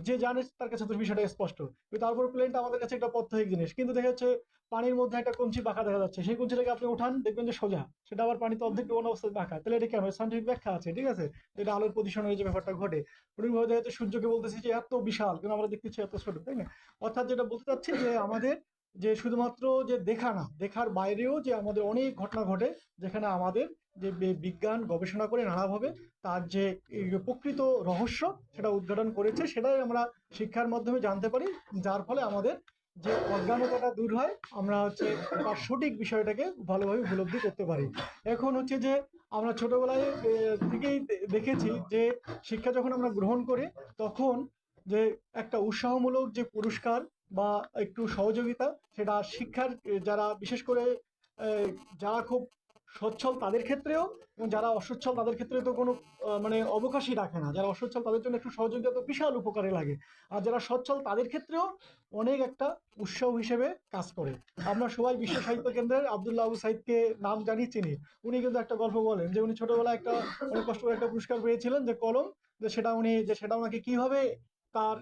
S8: যে জানে তার কাছে তো বিষয়টা স্পষ্ট, কিন্তু তারপর প্লেনটা আমাদের কাছে একটা প্রত্যহিক জিনিস। কিন্তু দেখা যাচ্ছে পানির মধ্যে একটা কঞ্চি বাঁকা দেখা যাচ্ছে, সেই কঞ্চিটাকে আপনি উঠান দেখবেন যে সোজা, সেটা আবার পানিতে অর্ধেক ডোবানো অবস্থায় বাঁকা, তাহলে এটা কেন? সাইন্টিফিক ব্যাখ্যা আছে, ঠিক আছে? এটা আলোর প্রদূষণের যে ব্যাপারটা ঘটে, ওরকমভাবে দেখা যাচ্ছে সূর্যকে বলতেছি যে এত বিশাল, কিন্তু আমরা দেখতেছি এত ছোট, তাই না? অর্থাৎ যেটা বলতে চাচ্ছি যে আমাদের যে শুধুমাত্র যে দেখা না, দেখার বাইরেও যে আমাদের অনেক ঘটনা ঘটে, যেখানে আমাদের যে বিজ্ঞান গবেষণা করে নানাভাবে তার যে এই প্রকৃত রহস্য সেটা উদ্ঘাটন করেছে, সেটাই আমরা শিক্ষার মাধ্যমে জানতে পারি, যার ফলে আমাদের যে অজ্ঞানতাটা দূর হয়, আমরা হচ্ছে তার সঠিক বিষয়টাকে ভালোভাবে উপলব্ধি করতে পারি। এখন হচ্ছে যে আমরা ছোটবেলায় থেকেই দেখেছি যে শিক্ষা যখন আমরা গ্রহণ করি, তখন যে একটা উৎসাহমূলক যে পুরস্কার বা একটু সহযোগিতা, সেটা শিক্ষার যারা বিশেষ করে যারা খুব সচ্ছল তাদের ক্ষেত্রেও, এবং যারা অসচ্ছল তাদের ক্ষেত্রে তো কোনো মানে অবকাশই রাখে না। যারা অসচ্ছল তাদের জন্য একটু সহযোগিতা তো বিশাল উপকারে লাগে, আর যারা সচ্ছল তাদের ক্ষেত্রেও অনেক একটা উৎসাহ হিসেবে কাজ করে। আমরা সবাই বিশ্ব সাহিত্য কেন্দ্রের আব্দুল্লাহ আবু সাইদকে নাম জানি, চিনি। উনি কিন্তু একটা গল্প বলেন যে উনি ছোটবেলায় একটা অনেক কষ্ট করে একটা পুরস্কার পেয়েছিলেন, যে কলম, যে সেটা ওনাকে কিভাবে তার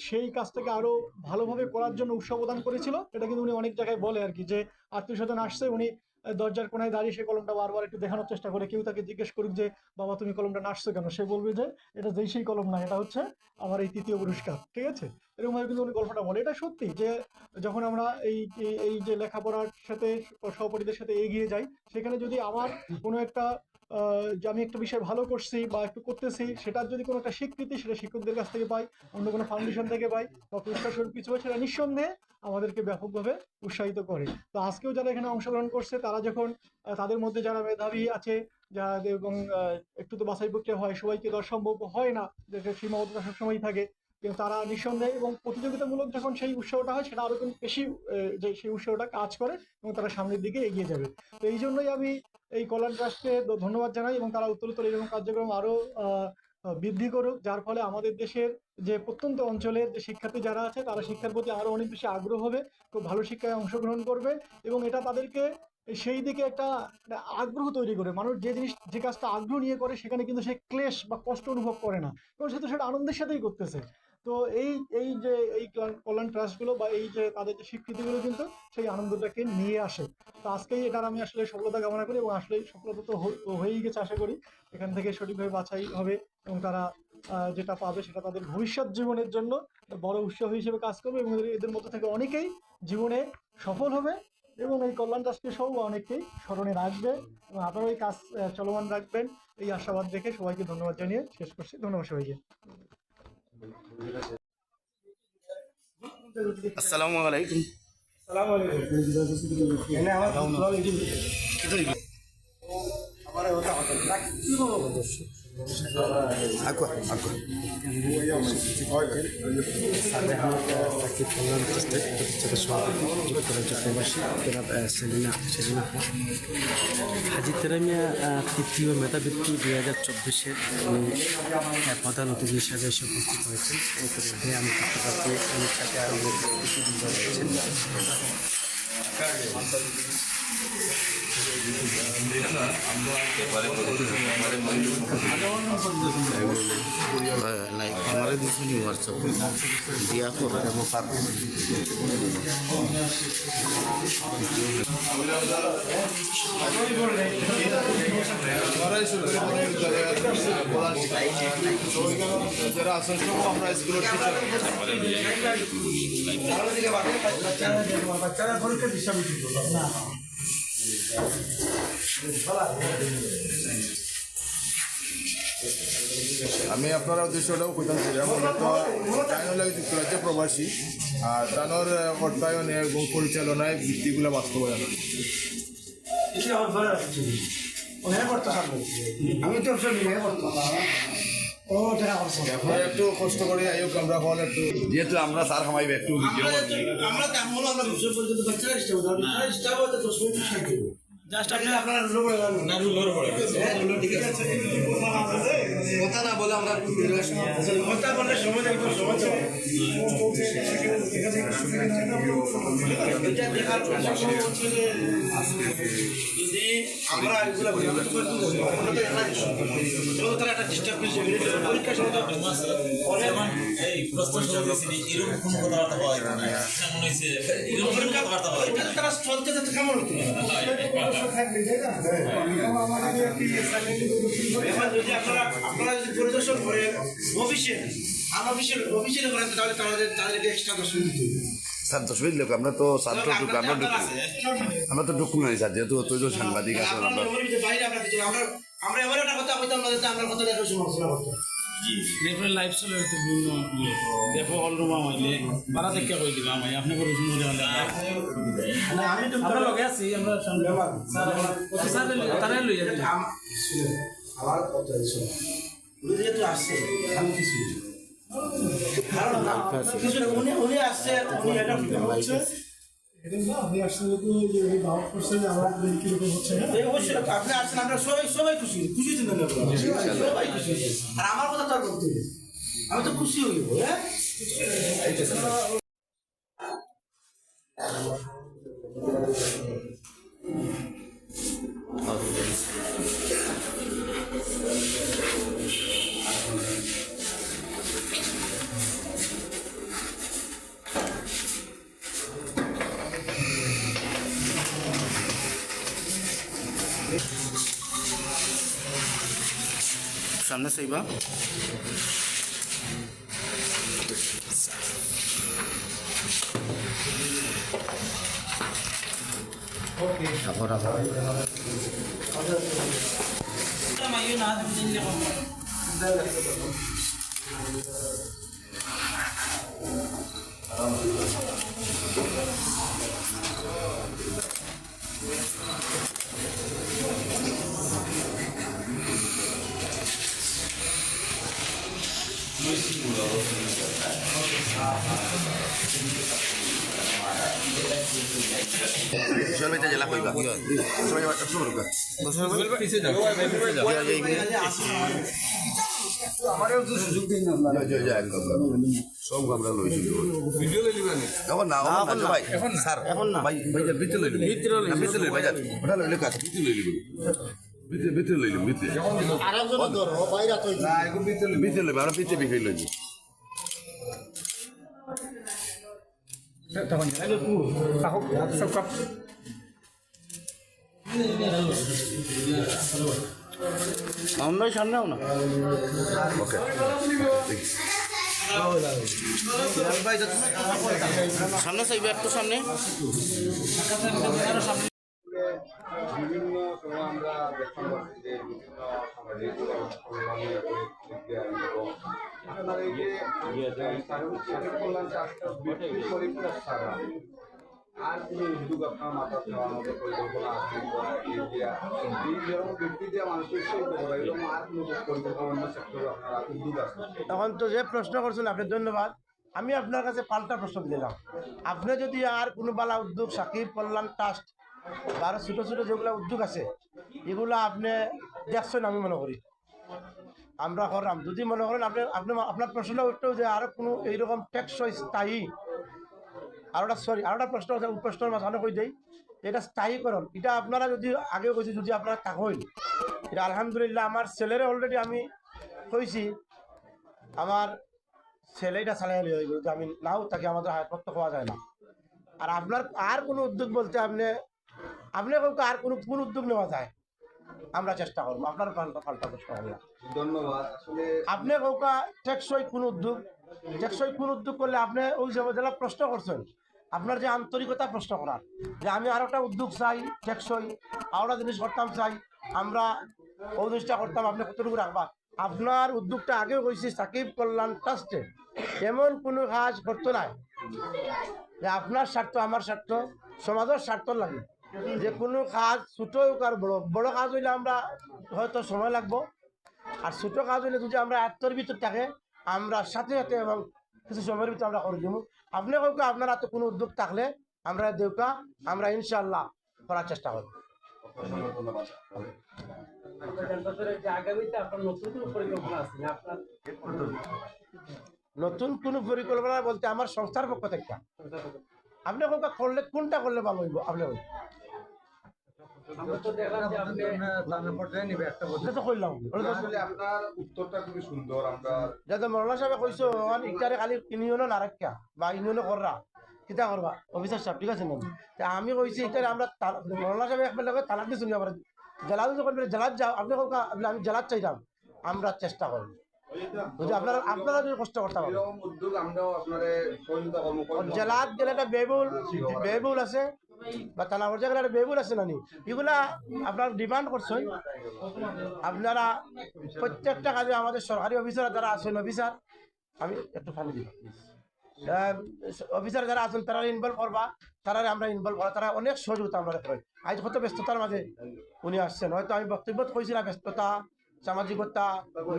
S8: সেই কাজটাকে আরো ভালোভাবে করার জন্য উৎসাহ প্রদান করেছিল। এটা কিন্তু উনি অনেক জায়গায় বলে আর কি, যে আত্মীয় স্বজন আসছে, উনি দরজার কোনায় দাঁড়িয়ে সেই কলমটা বারবার একটু দেখানোর চেষ্টা করে, কেউ তাকে জিজ্ঞেস করুক যে বাবা তুমি কলমটা নাড়ছো কেন, সে বলবে যে এটা যেই সেই কলম না, এটা হচ্ছে আমার এই তৃতীয় পুরস্কার, ঠিক আছে? এরকম ভাবে কিন্তু উনি গল্পটা বলে। এটা সত্যি যে যখন আমরা এই যে লেখাপড়ার সাথে সহপাঠীদের সাথে এগিয়ে যাই, সেখানে যদি আমার কোনো একটা যে আমি একটা বিষয় ভালো করছি বা একটু করতেছি, সেটার যদি কোনো একটা স্বীকৃতি সেটা শিক্ষকদের কাছ থেকে পাই, অন্য কোনো ফাউন্ডেশন থেকে পাই, বা পুরস্কার স্বরূপ কিছু হয়, সেটা নিঃসন্দেহে আমাদেরকে ব্যাপকভাবে উৎসাহিত করে। তো আজকেও যারা এখানে অংশগ্রহণ করছে, তারা যখন তাদের মধ্যে যারা মেধাবী আছে, যারা এবং একটু তো বাছাই প্রক্রিয়া হয়, সবাইকে দেওয়া সম্ভব হয় না, যে সীমাবদ্ধতা সবসময় থাকে, কিন্তু তারা নিঃসন্দেহে এবং প্রতিযোগিতামূলক যখন সেই উৎসাহটা হয়, সেটা আরো কিন্তু বেশি যে সেই উৎসাহটা কাজ করে এবং তারা সামনের দিকে এগিয়ে যাবে। তো এই জন্যই আমি এই কল্যাণ ট্রাস্টকে ধন্যবাদ জানাই, এবং তারা উত্তরোত্তর এরকম কার্যক্রম আরো বৃদ্ধি করুক, যার ফলে আমাদের দেশের যে প্রত্যন্ত অঞ্চলের যে শিক্ষার্থী যারা আছে, তারা শিক্ষার প্রতি আরো অনেক বেশি আগ্রহ হবে, খুব ভালো শিক্ষায় অংশগ্রহণ করবে, এবং এটা তাদেরকে সেই দিকে একটা আগ্রহ তৈরি করে। মানুষ যে কাজটা আগ্রহ নিয়ে করে, সেখানে কিন্তু সে ক্লেশ বা কষ্ট অনুভব করে না, এবং সে তো সেটা আনন্দের সাথেই করতেছে। তো এই যে এই কল্যাণ ট্রাস্টগুলো বা এই যে তাদের যে স্বীকৃতিগুলো কিন্তু সেই আনন্দটাকে নিয়ে আসে। তো আজকেই এটার আমি আসলে সফলতা কামনা করি, এবং আসলে সফলতা তো হয়েই গেছে আশা করি। এখান থেকে সঠিকভাবে বাছাই হবে, এবং তারা যেটা পাবে সেটা তাদের ভবিষ্যৎ জীবনের জন্য বড় উৎসাহ হিসেবে কাজ করবে, এবং এদের মধ্যে থেকে অনেকেই জীবনে সফল হবে, এবং এই কল্যাণ ট্রাস্টকে সহ অনেককেই স্মরণে রাখবে, এবং আপনারাও এই কাজ চলমান রাখবেন, এই আশাবাদ রেখে সবাইকে ধন্যবাদ জানিয়ে শেষ করছি। ধন্যবাদ সবাইকে।
S3: আসসালামু আলাইকুম।
S9: সাকিব কল্যাণ ট্রাস্টের প্রতিষ্ঠাতা সভাপতি যুক্তরাজ্য প্রবাসী জনাব সেলিনা হাজি তেরামিয়া তৃতীয় মেধাবৃত্তি 2024-এর প্রধান অতিথি হিসাবে এসে উপস্থিত হয়েছেন। ইতিমধ্যে আমি দেখতে পাচ্ছি অনেক সাথে আরও প্রতিবৃন্দ রয়েছেন।
S3: लाइक हमारे दूसरी व्हाट्सएप दिया को
S1: যারা আসল আমরা স্কুলের বাচ্চারা পরীক্ষা দিশা আমি আপনার উদ্দেশ্যটাও কইতাম, লাগে যুক্তরাজ্য প্রবাসী, আর তানোর অর্থায়নে এবং পরিচালনায় বৃত্তিগুলো বাস্তবায়ন। আমি তো একটু কষ্ট করে আয়োগ আমরা হল একটু, যেহেতু আমরা স্যার খামাইবে একটু
S5: জাস্ট আপনি
S6: কথা না বলে আমরা কথা বললে সময় লাগবে সময় যদি আমরা এগুলো বলি তারা একটা ডিস্টার্ব পরীক্ষার সময়
S10: এই প্রশ্ন এরকম কোনো কথাবার্তা হয় না কেমন হয়েছে এরকম কথাবার্তা হয়
S6: তারা চলতে যেতে কেমন হতো এখন যদি আপনারা যদি পরিদর্শন করেন অফিসিয়ালি করেন তাহলে তাদেরকে এক্সট্রা 10 মিনিট দিতে হবে।
S11: স্যার 10 মিনিট লোক আমরা তো ছাত্র ঢুকি আমরা তো ঢুকুন নাই স্যার যেহেতু তুই তো সাংবাদিক আছেন
S6: আপনারা
S11: আমরা
S6: মেমোরির ভিতরে বাইরে আপনারা কিছু আমরা এমন একটা কথা কইতাম না যে আমরা কথা দেখে সমালোচনা করতাম।
S7: দেখবেন লাইভ চলে তো বিভিন্ন দেখো অলরুম আমাইলে বারা দেখে কই দিবা আমাই আপনি করে শুনে দেওয়া
S2: আমি তো
S7: আমরা লগে আছি আমরা সঙ্গে স্যার তারা লই যাবে
S6: আমার কথা শুনুন উনি যেহেতু আসছে আমি কিছু কারণ কিছু উনি আসছে উনি এটা হচ্ছে
S8: আপনি আসলে তো যে দাওয়াত করছেন আমার কিরকম হচ্ছে
S6: এই অবশ্যই আপনি আসছেন আমরা সবাই খুশি তো না সবাই খুশি আর আমার কথা তো আর বলতে হবে আমি তো খুশি হইব হ্যাঁ
S3: সামনে সেইবা
S5: মাইও না দিলে কম
S11: সবাই জেলা কইবা সবাই একশো রুপা আমারও তো সুযোগ দিন না সব আমরা লইছি ভিডিও লইলি এখন না ভাই এখন স্যার এখন না ভাই ভাই ভিতরে লইলি ভিতরে ভাই ওটা লইলে কাজ ভিতরে লইলি ভিতরে লইলি ভিতরে
S6: আরেকজন ধর বাইরে তো
S11: না এগো ভিতরে লইলি আমরা ভিতরে বিখাই লইলি
S8: তখন সব কাপ
S3: আমরা সামনেও না
S11: ওকে
S3: সামনে চাইবে একটু সামনে
S1: বিভিন্ন সময় আমরা দেখতে পাচ্ছি যে বিভিন্ন সামাজিক এবং এই যে সাকিব কল্যাণ ট্রাস্টের বৃত্তি পরীক্ষা ছাড়া আর কোনো উদ্যোগ আপনার মাথা আমাদের পরিকল্পনা আছে যেরকম বৃত্তি দিয়ে মানুষের সেই এরকম আর কোনো পরিকল্পনা অন্য সেক্টরে আপনার উদ্যোগ আছে
S6: তখন তো যে প্রশ্ন করছেন আপনি ধন্যবাদ আমি আপনার কাছে পাল্টা প্রশ্ন দিলাম আপনি যদি আর কোনো বালা উদ্যোগ সাকিব কল্যাণ ট্রাস্ট বা আরো ছোটো ছোটো যেগুলো উদ্যোগ আছে এগুলো আপনি দেখছেন আমি মনে করি আমরা করলাম যদি মনে করেন আপনি আপনি আপনার প্রশ্নটা উঠতেও যে আরো কোনো এইরকম টেকসই স্থায়ী আরোটা প্রশ্ন আছে প্রশ্নের মাঝখানে কই দেই এটা স্থায়ীকরণ এটা আপনারা যদি আগেও কইছি যদি আপনারা থাকেন এটা আলহামদুলিল্লাহ আমার ছেলেরে অলরেডি আমি কইছি আমার ছেলেটা চালাই হয়ে গেল আমি নাও তাকে আমাদের হাতপত্র পাওয়া যায় না আর আপনার আর কোনো উদ্যোগ বলতে আপনি কাউকে আর কোন উদ্যোগ নেওয়া যায় আমরা চেষ্টা করবো আপনার পাল্টা প্রশ্ন করলাম
S1: ধন্যবাদ আসলে
S6: আপনি কাউকে টেকসই কোন উদ্যোগ করলে আপনি ওই জেলা প্রশ্ন করছেন আপনার যে আন্তরিকতা প্রশ্ন করার যে আমি আর একটা উদ্যোগ চাই টেকসই আরোটা জিনিস করতাম চাই আমরা ওই জিনিসটা করতাম আপনি কতটুকু রাখবা আপনার উদ্যোগটা আগেও কইছি সাকিব কল্যাণ ট্রাস্টে এমন কোনো কাজ করতো নাই যে আপনার স্বার্থ আমার স্বার্থ সমাজের স্বার্থ লাগে যে কোনো কাজ ছোট হোক আর বড় কাজ হইলে আমরা হয়তো সময় লাগবো আর ছোট কাজ হইলে যদি আমরা আত্মর ভিতর থাকে আমরা সাথে সাথে এবং কিছু সময়ের ভিতরে আমরা করে দিব আপনি কাউকে আপনার হাতে কোনো উদ্যোগ থাকলে আমরা দেউকা আমরা ইনশাল্লাহ করার চেষ্টা করব
S11: অসংখ্য ধন্যবাদ।
S6: নতুন কোনো পরিকল্পনা বলতে আমার সংস্থার পক্ষ থেকে আপনি কোনটা করলে কোনটা করলে ভালো হইব আপনি বলুন। এটা তো করলাম।
S11: আপনার উত্তরটা খুবই সুন্দর। আমরা
S6: যাতে মরলা সাহেব কইছো ইটারে খালি ইউনিয়নও না রাখা বা ইউনিয়নও কররা কিতা করবা অফিসার সাহেব ঠিক আছে না? তা আমি কইছি এটারে আমরা মরলা সাহেব একবার লগে তালাক দিয়ে শুনি আবার জেলাদ যখন বলে জেলাদ যাও আপনি কোকা আমি জেলাদ চাইলাম আমরা চেষ্টা করব বুঝি আপনারা আপনারা যদি কষ্ট করতে পারেন
S11: এরকম উদ্যোগ আমরাও আপনারে সহযোগিতা করব।
S6: জেলাদ গেলে একটা বেবুল আছে বা থানা পর্যায়ে গেলে একটা বেবুল আছে নানি এগুলা আপনারা ডিমান্ড করছেন আপনারা প্রত্যেকটা কাজে আমাদের সরকারি অফিসার যারা আছেন অফিসার আমি একটু ফানি দিব অফিসার যারা আছেন তারা ইনভলভ করবা তারা আমরা ইনভলভ করা তারা অনেক সহযোগিতা আমরা করি আজ কত ব্যস্ততার মাঝে উনি আসছেন হয়তো আমি বক্তব্য কইছি না ব্যস্ততা সামাজিকতা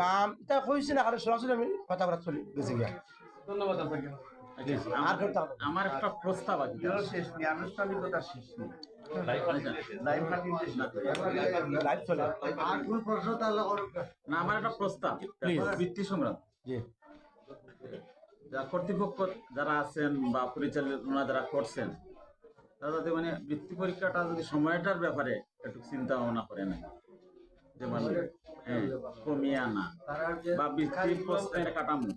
S6: নাম এটা কইছি না কারণ সরাসরি আমি কথা বলা চলি গেছি গিয়া
S2: ধন্যবাদ আপনাকে।
S6: আর করতে হবে
S7: আমার একটা প্রস্তাব আছে
S11: শেষ নেই, আনুষ্ঠানিকতা শেষ নেই।
S6: লাইভ চলে
S7: না আমার একটা প্রস্তাব বৃত্তি সংগ্রাম
S6: জি
S7: যা কর্তৃপক্ষ যারা আছেন বা পরিচালনা যারা করছেন তারা যাতে মানে বৃত্তি পরীক্ষাটা যদি সময়টার ব্যাপারে একটু চিন্তা ভাবনা করে না যে মানে কমিয়ে আনা বা বৃত্তি প্রশ্নের কাটানো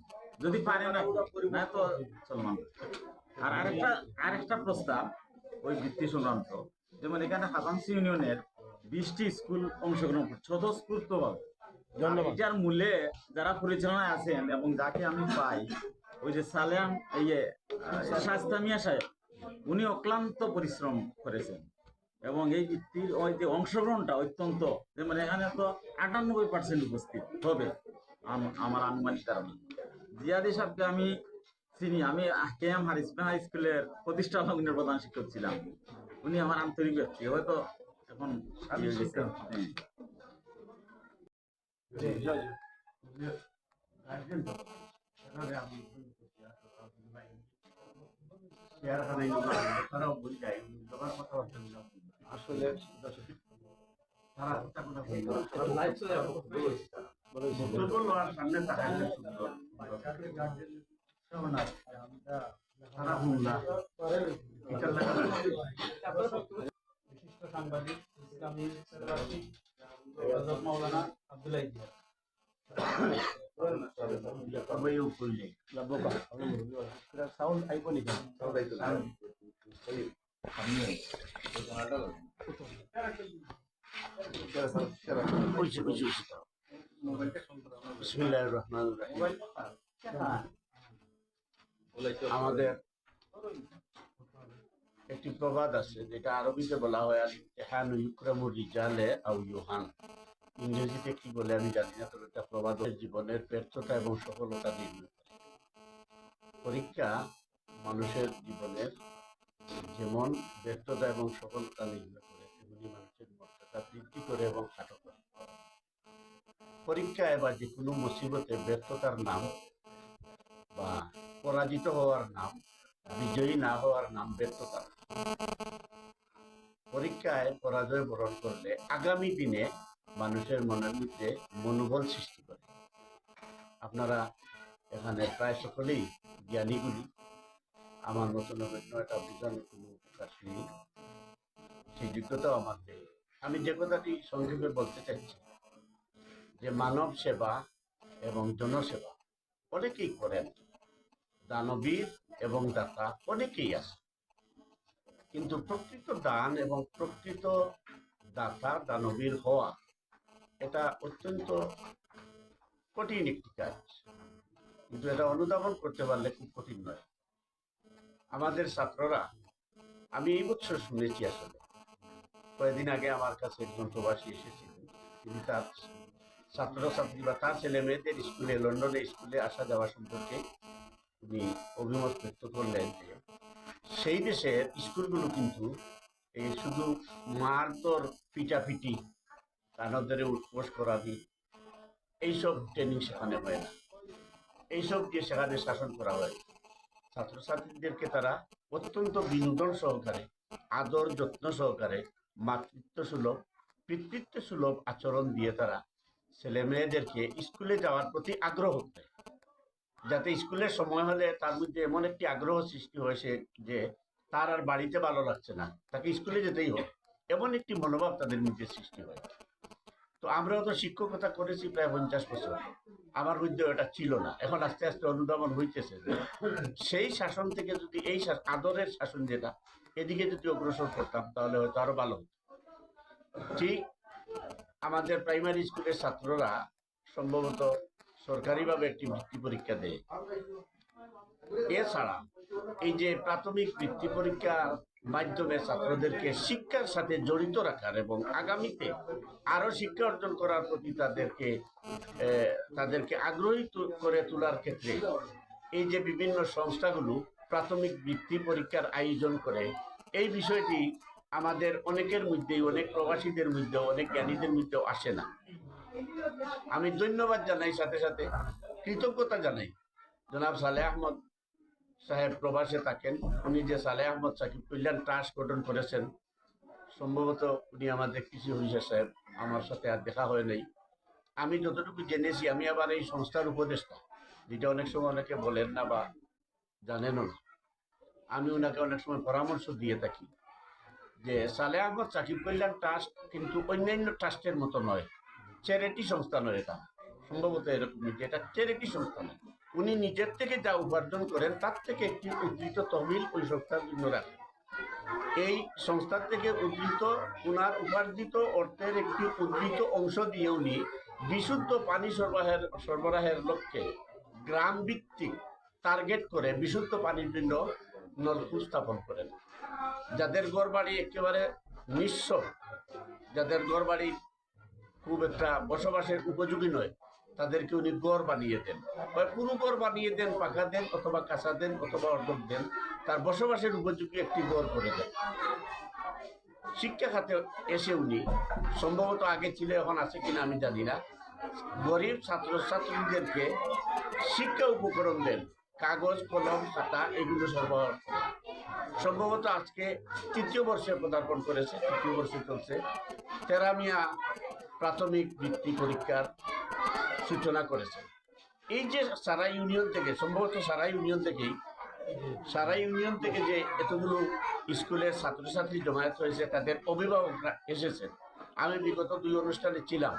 S7: যদি পারে না না তো চলমান। আর আরেকটা প্রস্তাব ওই বৃত্তি সংক্রান্ত যেমন এখানে হাজাংশী ইউনিয়নের 20টি স্কুল অংশগ্রহণ করছে 6 স্কুল তো এটার মূলে যারা পরিচালনায় আছেন এবং যাকে আমি পাই ওই যে সালেম শাস্তা মিয়া সাহেব উনি অক্লান্ত পরিশ্রম করেছেন এবং এই বৃত্তির ওই যে অংশগ্রহণটা অত্যন্ত যেমন এখানে তো 98% উপস্থিত হবে আমার আনুমানিক ধারণা। জিয়াদি সাহেবকে আমি চিনি, আমি KM হাই স্কুলের প্রতিষ্ঠা লগ্নের প্রধান শিক্ষক ছিলাম, উনি আমার আন্তরিক ব্যক্তি হয়তো এখন
S6: আসলে
S2: বিশিষ্ট সাংবাদিক ইসলামী সেলিব্রিটি মাওলানা আব্দুল্লাহ ইজিয়া
S6: সাউন্ড আইকনিক বিসমিল্লাহির রহমানির রহিম। আমাদের একটি প্রবাদ আছে যেটা আরবিতে বলা হয় ইমতিহানু ইউকরামু রিজালে আও ইউহান, ইংরেজিতে কি বলে আমি জানি না, তবে একটা প্রবাদ জীবনের ব্যর্থতা এবং সফলতা নির্ণয় করে। পরীক্ষা মানুষের জীবনের যেমন ব্যর্থতা এবং সফলতা নির্ণয় করে তেমনি মানুষের মর্যাদা বৃদ্ধি করে এবং খাটো করে। পরীক্ষায় বা যে কোনো মুসিবতে ব্যর্থতার নাম বা পরাজিত হওয়ার নাম, বিজয়ী না হওয়ার নাম ব্যর্থতা। পরীক্ষায় পরাজয় বরণ করলে আগামী দিনে মানুষের মনের মধ্যে মনোবল সৃষ্টি করে। আপনারা এখানে প্রায় সকলেই জ্ঞানীগুলি, আমার মতন অন্য এটা বোঝানোর কোনো প্রকাশ নেই, সেই যোগ্যতাও আমার নেই। আমি যে কথাটি সংক্ষেপে বলতে চাইছি যে মানব সেবা এবং জনসেবা অনেকেই করেন, দানবীর এবং দাতা অনেকেই আছে, কিন্তু প্রকৃত দান এবং প্রকৃত দাতা দানবীর হওয়া এটা অত্যন্ত কঠিন একটি কাজ, কিন্তু এটা অনুধাবন করতে পারলে খুব কঠিন নয়। আমাদের ছাত্ররা, আমি এই বছর শুনেছি, আসলে কয়েকদিন আগে আমার কাছে একজন প্রবাসী এসেছিলেন, তিনি তার ছাত্রছাত্রী বা তার ছেলে মেয়েদের স্কুলে, লন্ডনে স্কুলে আসা যাওয়া সম্পর্কে উনি অভিমত ব্যক্ত করলেন যে সেই দেশের স্কুলগুলো কিন্তু এই শুধু মারধর, পিটাপিটি, কানদরে উৎকোষ করাবি এইসব ট্রেনিং শেখানো হয় না, এইসব দিয়ে সেখানে শাসন করা হয়। ছাত্রছাত্রীদেরকে তারা অত্যন্ত বিনোদন সহকারে, আদর যত্ন সহকারে, মাতৃত্ব সুলভ
S12: পিতৃত্ব সুলভ আচরণ দিয়ে তারা ছেলে মেয়েদেরকে স্কুলে যাওয়ার প্রতি আগ্রহ দেয়, যাতে স্কুলের সময় হলে তার মধ্যে এমন একটি আগ্রহ সৃষ্টি হয়েছে যে তার আর বাড়িতে ভালো লাগছে না, তাকে স্কুলে যেতেই হবে, এমন একটি মনোভাব তাদের মধ্যে সৃষ্টি হয়। তো আমরাও তো শিক্ষকতা করেছি প্রায় 50 বছর, আমার মধ্যে ওটা ছিল না, এখন আস্তে আস্তে অনুধাবন হইতেছে যে সেই শাসন থেকে যদি এই আদরের শাসন যেটা এদিকে যদি অগ্রসর করতাম তাহলে হয়তো আরো ভালো হতো। ঠিক আমাদের প্রাইমারি স্কুলের ছাত্ররা সম্ভবত সরকারিভাবে একটি বৃত্তি পরীক্ষা দেয়। এছাড়া এই যে প্রাথমিক বৃত্তি পরীক্ষার মাধ্যমে ছাত্রদেরকে শিক্ষার সাথে জড়িত রাখার এবং আগামীতে আরো শিক্ষা অর্জন করার প্রতি তাদেরকে আগ্রহী করে তোলার ক্ষেত্রে এই যে বিভিন্ন সংস্থাগুলো প্রাথমিক বৃত্তি পরীক্ষার আয়োজন করে, এই বিষয়টি আমাদের অনেকের মধ্যেই, অনেক প্রবাসীদের মধ্যে, অনেক জ্ঞানীদের মধ্যেও আসে না। আমি ধন্যবাদ জানাই, সাথে সাথে কৃতজ্ঞতা জানাই জনাব সালেহ আহমদ সাহেব প্রবাসে থাকেন, উনি যে সালেহ আহমদ সাকিব কল্যাণ ট্রাস্ট গঠন করেছেন। সম্ভবত উনি আমাদের কৃষি অফিসার সাহেব, আমার সাথে আর দেখা হয় নাই। আমি যতটুকু জেনেছি, আমি আবার এই সংস্থার উপদেষ্টা, যেটা অনেক সময় অনেকে বলেন না বা জানেনও না। আমি ওনাকে অনেক সময় পরামর্শ দিয়ে থাকি যে সালেহ আহমদ সাকিব কল্যাণ ট্রাস্ট কিন্তু অন্যান্য ট্রাস্টের মতো নয়, চ্যারিটি সংস্থা নয়। এটা সম্ভবত এরকম, এটা চ্যারিটি সংস্থা নয়। উনি নিজের থেকে যা উপার্জন করেন তার থেকে একটি উদ্ধৃত তহবিল ওই সংস্থার জন্য রাখেন। এই সংস্থার থেকে উনার উপার্জিত অর্থের একটি উদ্ধৃত অংশ দিয়ে উনি বিশুদ্ধ পানি সরবরাহের লক্ষ্যে গ্রাম ভিত্তিক টার্গেট করে বিশুদ্ধ পানির জন্য নলকূপ স্থাপন করেন। যাদের ঘরবাড়ি একেবারে নিঃস্ব, যাদের ঘরবাড়ি খুব একটা বসবাসের উপযোগী নয়, তাদেরকে উনি গড় বানিয়ে দেন, পুরো গড় বানিয়ে দেন, পাকা দেন অথবা কাঁচা দেন অথবা অর্ধক দেন, তার বসবাসের উপযোগী একটি গড় করে দেন। শিক্ষা খাতে এসে উনি সম্ভবত আগে ছিল, এখন আছে কিনা আমি জানি না, গরিব ছাত্রছাত্রীদেরকে শিক্ষা উপকরণ দেন, কাগজ কলম খাতা এগুলো সরবরাহ করেন। সম্ভবত আজকে 3য় বর্ষে পদার্পণ করেছে, 3য় বর্ষে চলছে। তেরামিয়া প্রাথমিক বৃত্তি পরীক্ষার সূচনা করেছে। এই যে সারা ইউনিয়ন থেকে, সম্ভবত সারা ইউনিয়ন থেকে যে এতগুলো স্কুলের ছাত্রছাত্রী জমায়েত হয়েছে, তাদের অভিভাবকরা এসেছেন। আমি বিগত 2 অনুষ্ঠানে ছিলাম।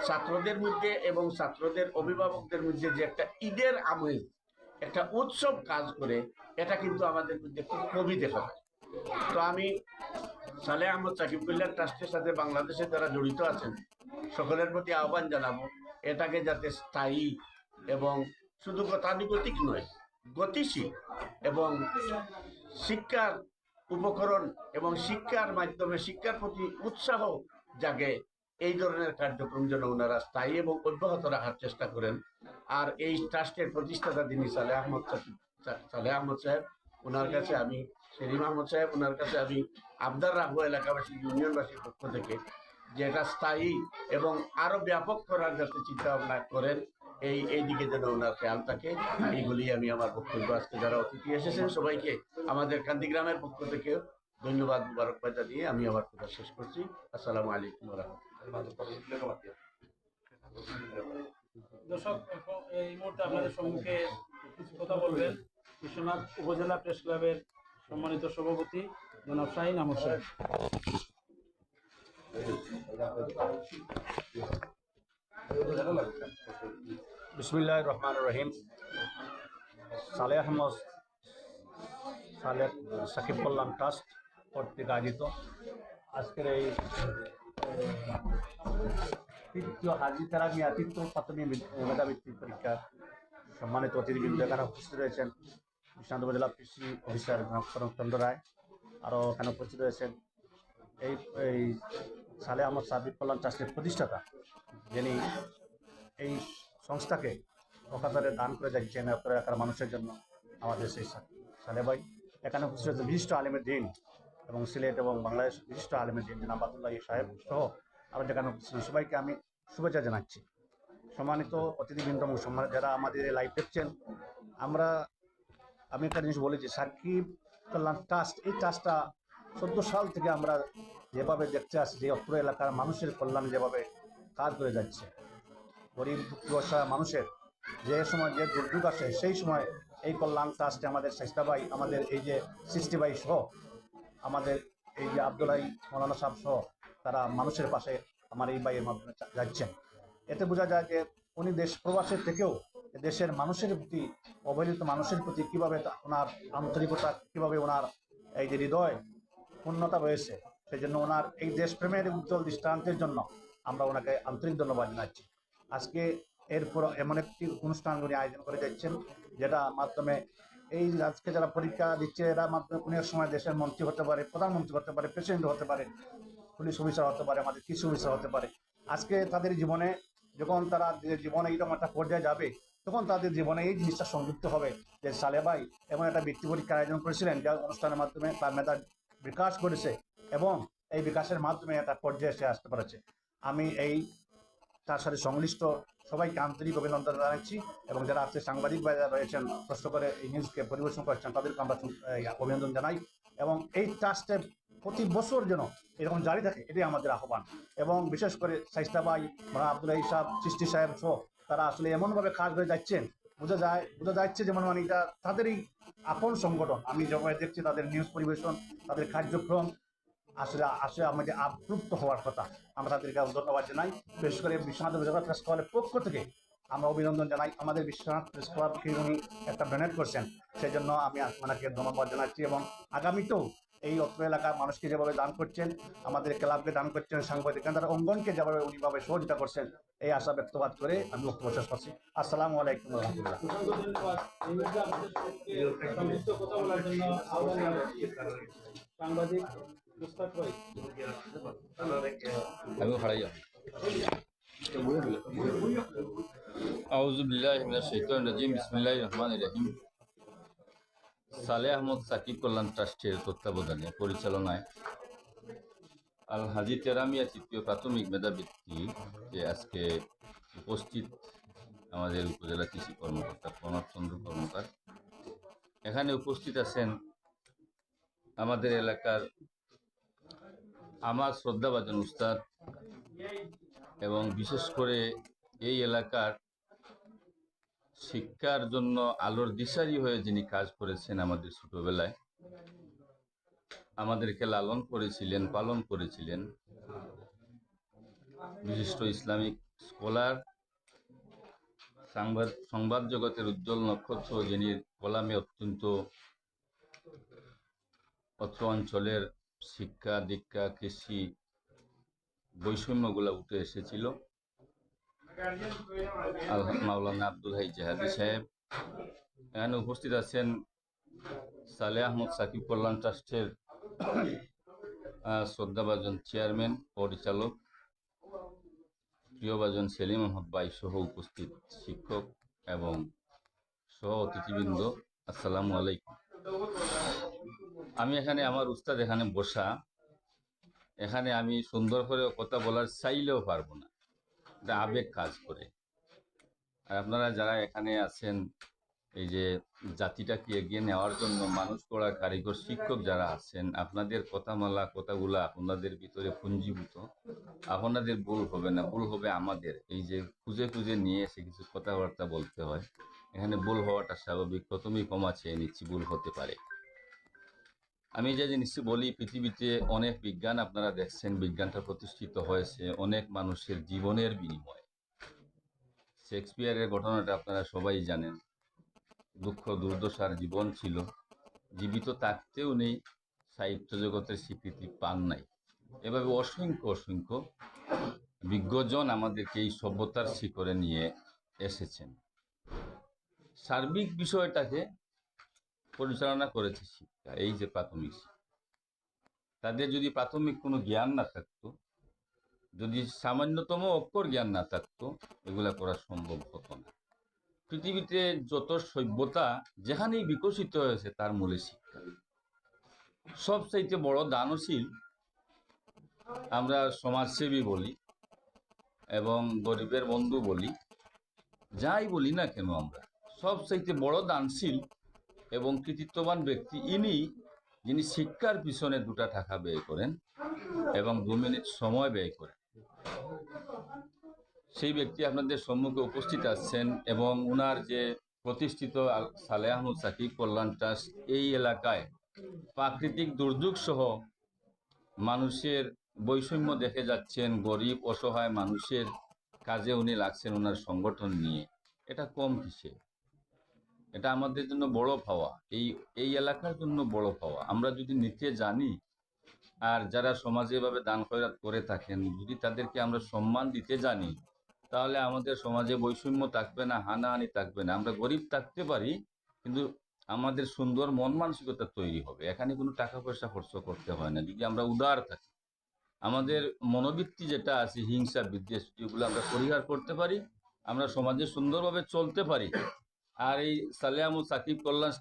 S12: ছাত্রদের মধ্যে এবং ছাত্রদের অভিভাবকদের মধ্যে যে একটা ঈদের আমেজ, একটা উৎসব কাজ করে, এটা কিন্তু আমাদের মধ্যে খুব কমই দেখা যায়। তো আমি সালেহ আহমদ সাকিব কল্যাণ ট্রাস্টের সাথে বাংলাদেশে যারা জড়িত আছেন সকলের প্রতি আহ্বান জানাবো, এটাকে যাতে স্থায়ী এবং শুধু গতানুগতিক নয়, গতিশীল এবং শিক্ষার উপকরণ এবং শিক্ষার মাধ্যমে শিক্ষার প্রতি উৎসাহ জাগে, এই ধরনের কার্যক্রম যেন ওনারা স্থায়ী এবং অব্যাহত রাখার চেষ্টা করেন। আর এই ট্রাস্টের প্রতিষ্ঠাতা যিনি সালেহ আহমদ সাহেব, ওনার কাছে আমি সেলিম আহমদ সাহেব, ওনার কাছে আমি আবদার রাখবো এলাকাবাসী, ইউনিয়নবাসীর পক্ষ থেকে, যে এটা স্থায়ী এবং আরো ব্যাপক করার যাতে চিন্তা ভাবনা করেন, এই দিকে যেন ওনার খেয়াল থাকে। এইগুলি আমি আমার বক্তব্য, আজকে যারা অতিথি এসেছেন সবাইকে আমাদের কান্দিগ্রামের পক্ষ থেকে ধন্যবাদ, মুবারকবাদ জানিয়ে আমি আমার কথা শেষ করছি। আসসালামু আলাইকুম ওয়া রাহমাতুল্লাহ।
S7: দর্শক, এই মুহূর্তে আপনাদের সম্মুখে কিছু কথা বলবেন বিশ্বনাথ উপজেলা প্রেস ক্লাবের সম্মানিত সভাপতি জনাব শাহিন আহমদ সাহেব।
S13: বিসমিল্লাহির রহমানির রহিম। সালেহ আহমদ সাকিব কল্যাণ ট্রাস্ট কর্তৃক আয়োজিত আজকের এই হাজি তেরামিয়া তৃতীয় প্রাথমিক মেধাবৃত্তি পরীক্ষার সম্মানিত অতিথিবৃন্দ এখানে উপস্থিত রয়েছেন বিশ্বনাথ উপজেলা কৃষি অফিসার চন্দ্র রায়, আরও এখানে উপস্থিত রয়েছেন এই সালেহ আহমদ সাকিব কল্যাণ ট্রাস্টের প্রতিষ্ঠাতা, যিনি এই সংস্থাকে অকাতরে দান করে যাচ্ছেন এলাকার মানুষের জন্য, আমাদের সেই সালেহ ভাই। এখানে উপস্থিত রয়েছে বিশিষ্ট আলেমের দিন এবং সিলেট এবং বাংলাদেশ বিশিষ্ট আলেমের দিন জনাব আব্দুল্লাহ সাহেব সহ আরও যেখানে উপস্থিত সবাইকে আমি শুভেচ্ছা জানাচ্ছি। সম্মানিত অতিথিবৃন্দ এবং যারা আমাদের লাইভ দেখছেন, আমি একটা জিনিস বলেছি, সাকিব কল্যাণ ট্রাস্ট, এই ট্রাস্টটা 14 সাল থেকে আমরা যেভাবে দেখতে আসছে যে অত্র এলাকার মানুষের কল্যাণে যেভাবে কাজ করে যাচ্ছে, গরিব দুঃখী অসহায় মানুষের যে সময় যে দুর্যোগ আসে সেই সময় এই কল্যাণ ট্রাস্টে আমাদের চেষ্টা ভাই, আমাদের এই যে সৃষ্টি ভাই সহ আমাদের এই যে আব্দুল্লাহ মৌলানা সাহেব সহ তারা মানুষের পাশে আমার এই ভাইয়ের মাধ্যমে যাচ্ছেন। এতে বোঝা যায় যে উনি দেশ প্রবাসের থেকেও দেশের মানুষের প্রতি, অবহেলিত মানুষের প্রতি কীভাবে ওনার আন্তরিকতা, কীভাবে ওনার এই যে হৃদয় পূর্ণতা রয়েছে, সেই জন্য ওনার এই দেশপ্রেমের উজ্জ্বল দৃষ্টান্তের জন্য আমরা ওনাকে আন্তরিক ধন্যবাদ জানাচ্ছি। আজকে এরপর এমন একটি অনুষ্ঠান উনি আয়োজন করে যাচ্ছেন যেটা মাধ্যমে এই আজকে যারা পরীক্ষা দিচ্ছে এরা মাধ্যমে কোনো এক সময় দেশের মন্ত্রী হতে পারে, প্রধানমন্ত্রী হতে পারে, প্রেসিডেন্ট হতে পারে, পুলিশ অফিসার হতে পারে, আমাদের কৃষি অফিসার হতে পারে। আজকে তাদের জীবনে যখন তারা জীবনে এইরকম একটা পর্যায়ে যাবে তখন তাদের জীবনে এই জিনিসটা সংযুক্ত হবে যে সালে ভাই এমন একটা বৃত্তি পরীক্ষার আয়োজন করেছিলেন যা অনুষ্ঠানের মাধ্যমে তার মেধা বিকাশ করেছে এবং এই বিকাশের মাধ্যমে একটা পর্যায়ে সে আসতে পেরেছে। আমি এই তার সাথে সংশ্লিষ্ট সবাইকে আন্তরিক অভিনন্দন জানাচ্ছি এবং যারা আজকে সাংবাদিক ভাইরা রয়েছেন কষ্ট করে এই নিউজকে পরিবেশন করছেন তাদেরকে আমরা অভিনন্দন জানাই এবং এই ট্রাস্টের প্রতি বছর যেন এরকম জারি থাকে এটাই আমাদের আহ্বান। এবং বিশেষ করে শাইস্তা ভাই, আব্দুল্লাহ সাহেব, সৃষ্টি সাহেব সহ তারা আসলে এমনভাবে কাজ করে যাচ্ছেন, বোঝা যাচ্ছে যেমন মানে এটা তাদেরই আপন সংগঠন। আমি যখন দেখছি তাদের নিউজ পরিবেশন, তাদের কার্যক্রম আসলে আমাদের আপ্লুপ্ত হওয়ার কথা। আমরা তাদেরকে ধন্যবাদ জানাই। বিশেষ করে বিশ্বনাথ প্রেস ক্লাবের পক্ষ থেকে আমরা অভিনন্দন জানাই। আমাদের বিশ্বনাথ প্রেস ক্লাবকে উনি একটা ডোনেট করছেন, সেই জন্য আমি আপনাকে ধন্যবাদ জানাচ্ছি এবং আগামীতেও এই অত্র এলাকার মানুষকে যেভাবে দান করছেন, আমাদের ক্লাবকে দান করছেন, সাংবাদিক কেন্দ্র অঙ্গনকে যেভাবে উনিভাবে সহযোগিতা করছেন, এই আশা ব্যক্তবাদ করে আমি বক্তব্য শেষ করছি। আসসালামু আলাইকুম রহমতুল্লাহ।
S7: সাংবাদিক মুস্তাক ভাই
S14: আমি খাড়াই আউযু বিল্লাহি মিনাশ শাইতানির রাজিম বিসমিল্লাহির রহমানির রহিম। সালেহ আহমদ সাকিব কল্যাণ ট্রাস্টের তত্ত্বাবধানে পরিচালনায় আল হাজি তেরামিয়া তৃতীয় প্রাথমিক মেধাবৃত্তিতে আজকে উপস্থিত আমাদের উপজেলা কৃষি কর্মকর্তা প্রণব চন্দ্র কর্মকার। এখানে উপস্থিত আছেন আমাদের এলাকার আমার শ্রদ্ধাভাজন উস্তাদ এবং বিশেষ করে এই এলাকার শিক্ষার জন্য আলোর দিশারি হয়ে যিনি কাজ করেছেন, আমাদের ছোটবেলায় আমাদেরকে লালন করেছিলেন, পালন করেছিলেন, বিশিষ্ট ইসলামিক স্কলার, সংবাদ জগতের উজ্জ্বল নক্ষত্র, যিনি কলামে অত্যন্ত অত্র অঞ্চলের শিক্ষা দীক্ষা কৃষি বৈষম্যগুলো উঠে এসেছিল, মাওলানা আব্দুল হাই জাহাদি সাহেব। এখানে উপস্থিত আছেন সালেহ আহমদ সাকিব কল্যাণ ট্রাস্টের শ্রদ্ধাভাজন চেয়ারম্যান পরিচালক প্রিয়ভাজন সেলিম আহমদ ভাই সহ উপস্থিত শিক্ষক এবং সহ অতিথিবৃন্দ, আসসালামু আলাইকুম। আমি এখানে আমার উস্তাদ এখানে বসা, এখানে আমি সুন্দর করে কথা বলার চাইলেও পারবো না, এটা আবেগ কাজ করে। আর আপনারা যারা এখানে আছেন, এই যে জাতিটাকে এগিয়ে নেওয়ার জন্য মানুষ গড়ার কারিগর শিক্ষক যারা আছেন, আপনাদের কথাগুলা আপনাদের ভিতরে পুঞ্জীভূত। আপনাদের ভুল হবে না, ভুল হবে আমাদের। এই যে খুঁজে খুঁজে নিয়ে এসে কিছু কথাবার্তা বলতে হয়, এখানে ভুল হওয়াটা স্বাভাবিক। প্রথমেই ক্ষমা চেয়ে নিচ্ছি, ভুল হতে পারে। আমি যে জিনিসটি বলি, পৃথিবীতে অনেক বিজ্ঞান আপনারা দেখছেন, বিজ্ঞানটা প্রতিষ্ঠিত হয়েছে অনেক মানুষের জীবনের বিনিময়ে। শেক্সপিয়ারের ঘটনাটা আপনারা সবাই জানেন, দুঃখ দুর্দশার জীবন ছিল, জীবিত থাকতেও নেই, সাহিত্য জগতের স্বীকৃতি পান নাই। এভাবে অসংখ্য অসংখ্য বিজ্ঞজন আমাদেরকে এই সভ্যতার শিখরে নিয়ে এসেছেন। সার্বিক বিষয়টাকে পরিচালনা করেছে শিক্ষা, এই যে প্রাথমিক শিক্ষা। তাদের যদি প্রাথমিক কোনো জ্ঞান না থাকতো, যদি সামান্যতম অক্ষর জ্ঞান না থাকতো, এগুলা করা সম্ভব হতো না। পৃথিবীতে যত সভ্যতা যেখানেই বিকশিত হয়েছে তার মূলে শিক্ষা। সবচাইতে বড় দানশীল আমরা সমাজসেবী বলি এবং গরিবের বন্ধু বলি, যাই বলি না কেন, আমরা সবচাইতে বড় দানশীল এবং কৃতিত্ববান ব্যক্তি ইনি যিনি শিক্ষার পিছনে 2টা টাকা ব্যয় করেন এবং 2 মিনিট সময় ব্যয় করেন, সেই ব্যক্তি আপনাদের সম্মুখে উপস্থিত আছেন। এবং উনার যে প্রতিষ্ঠিত সালেহ আহমদ সাকিব কল্যাণ ট্রাস্ট এই এলাকায় প্রাকৃতিক দুর্যোগ সহ মানুষের বৈষম্য দেখে যাচ্ছেন, গরিব অসহায় মানুষের কাজে উনি লাগছেন ওনার সংগঠন নিয়ে, এটা কম কিসে? এটা আমাদের জন্য বড় পাওয়া, এই এলাকার জন্য বড় পাওয়া। আমরা যদি নিতে জানি আর যারা সমাজে এভাবে দান খয়রাত করে থাকেন যদি তাদেরকে আমরা সম্মান দিতে জানি, তাহলে আমাদের সমাজে বৈষম্য থাকবে না, হানাহানি থাকবে না। আমরা গরিব থাকতে পারি, কিন্তু আমাদের সুন্দর মন মানসিকতা তৈরি হবে। এখানে কোনো টাকা পয়সা খরচ করতে হয় না যদি আমরা উদার থাকি। আমাদের মনোবৃত্তি যেটা আছে, হিংসা বিদ্বেষ, যেগুলো আমরা পরিহার করতে পারি, আমরা সমাজে সুন্দরভাবে চলতে পারি। আর এই সালেহ আহমদ সাকিব কল্যাণ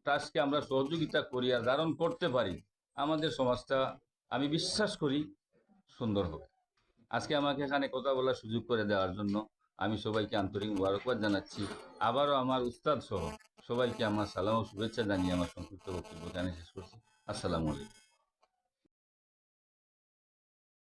S14: ট্রাস্টকে আমরা সহযোগিতা করি আর ধারণ করতে পারি, আমাদের সমাজটা আমি বিশ্বাস করি সুন্দর হবে। আজকে আমাকে এখানে কথা বলার সুযোগ করে দেওয়ার জন্য আমি সবাইকে আন্তরিক মুবারকবাদ জানাচ্ছি। আবারও আমার উস্তাদ সহ সবাইকে আমার সালাম ও শুভেচ্ছা জানিয়ে আমার সংক্ষিপ্ত বক্তব্য এখানে শেষ করছি। আসসালামু আলাইকুম।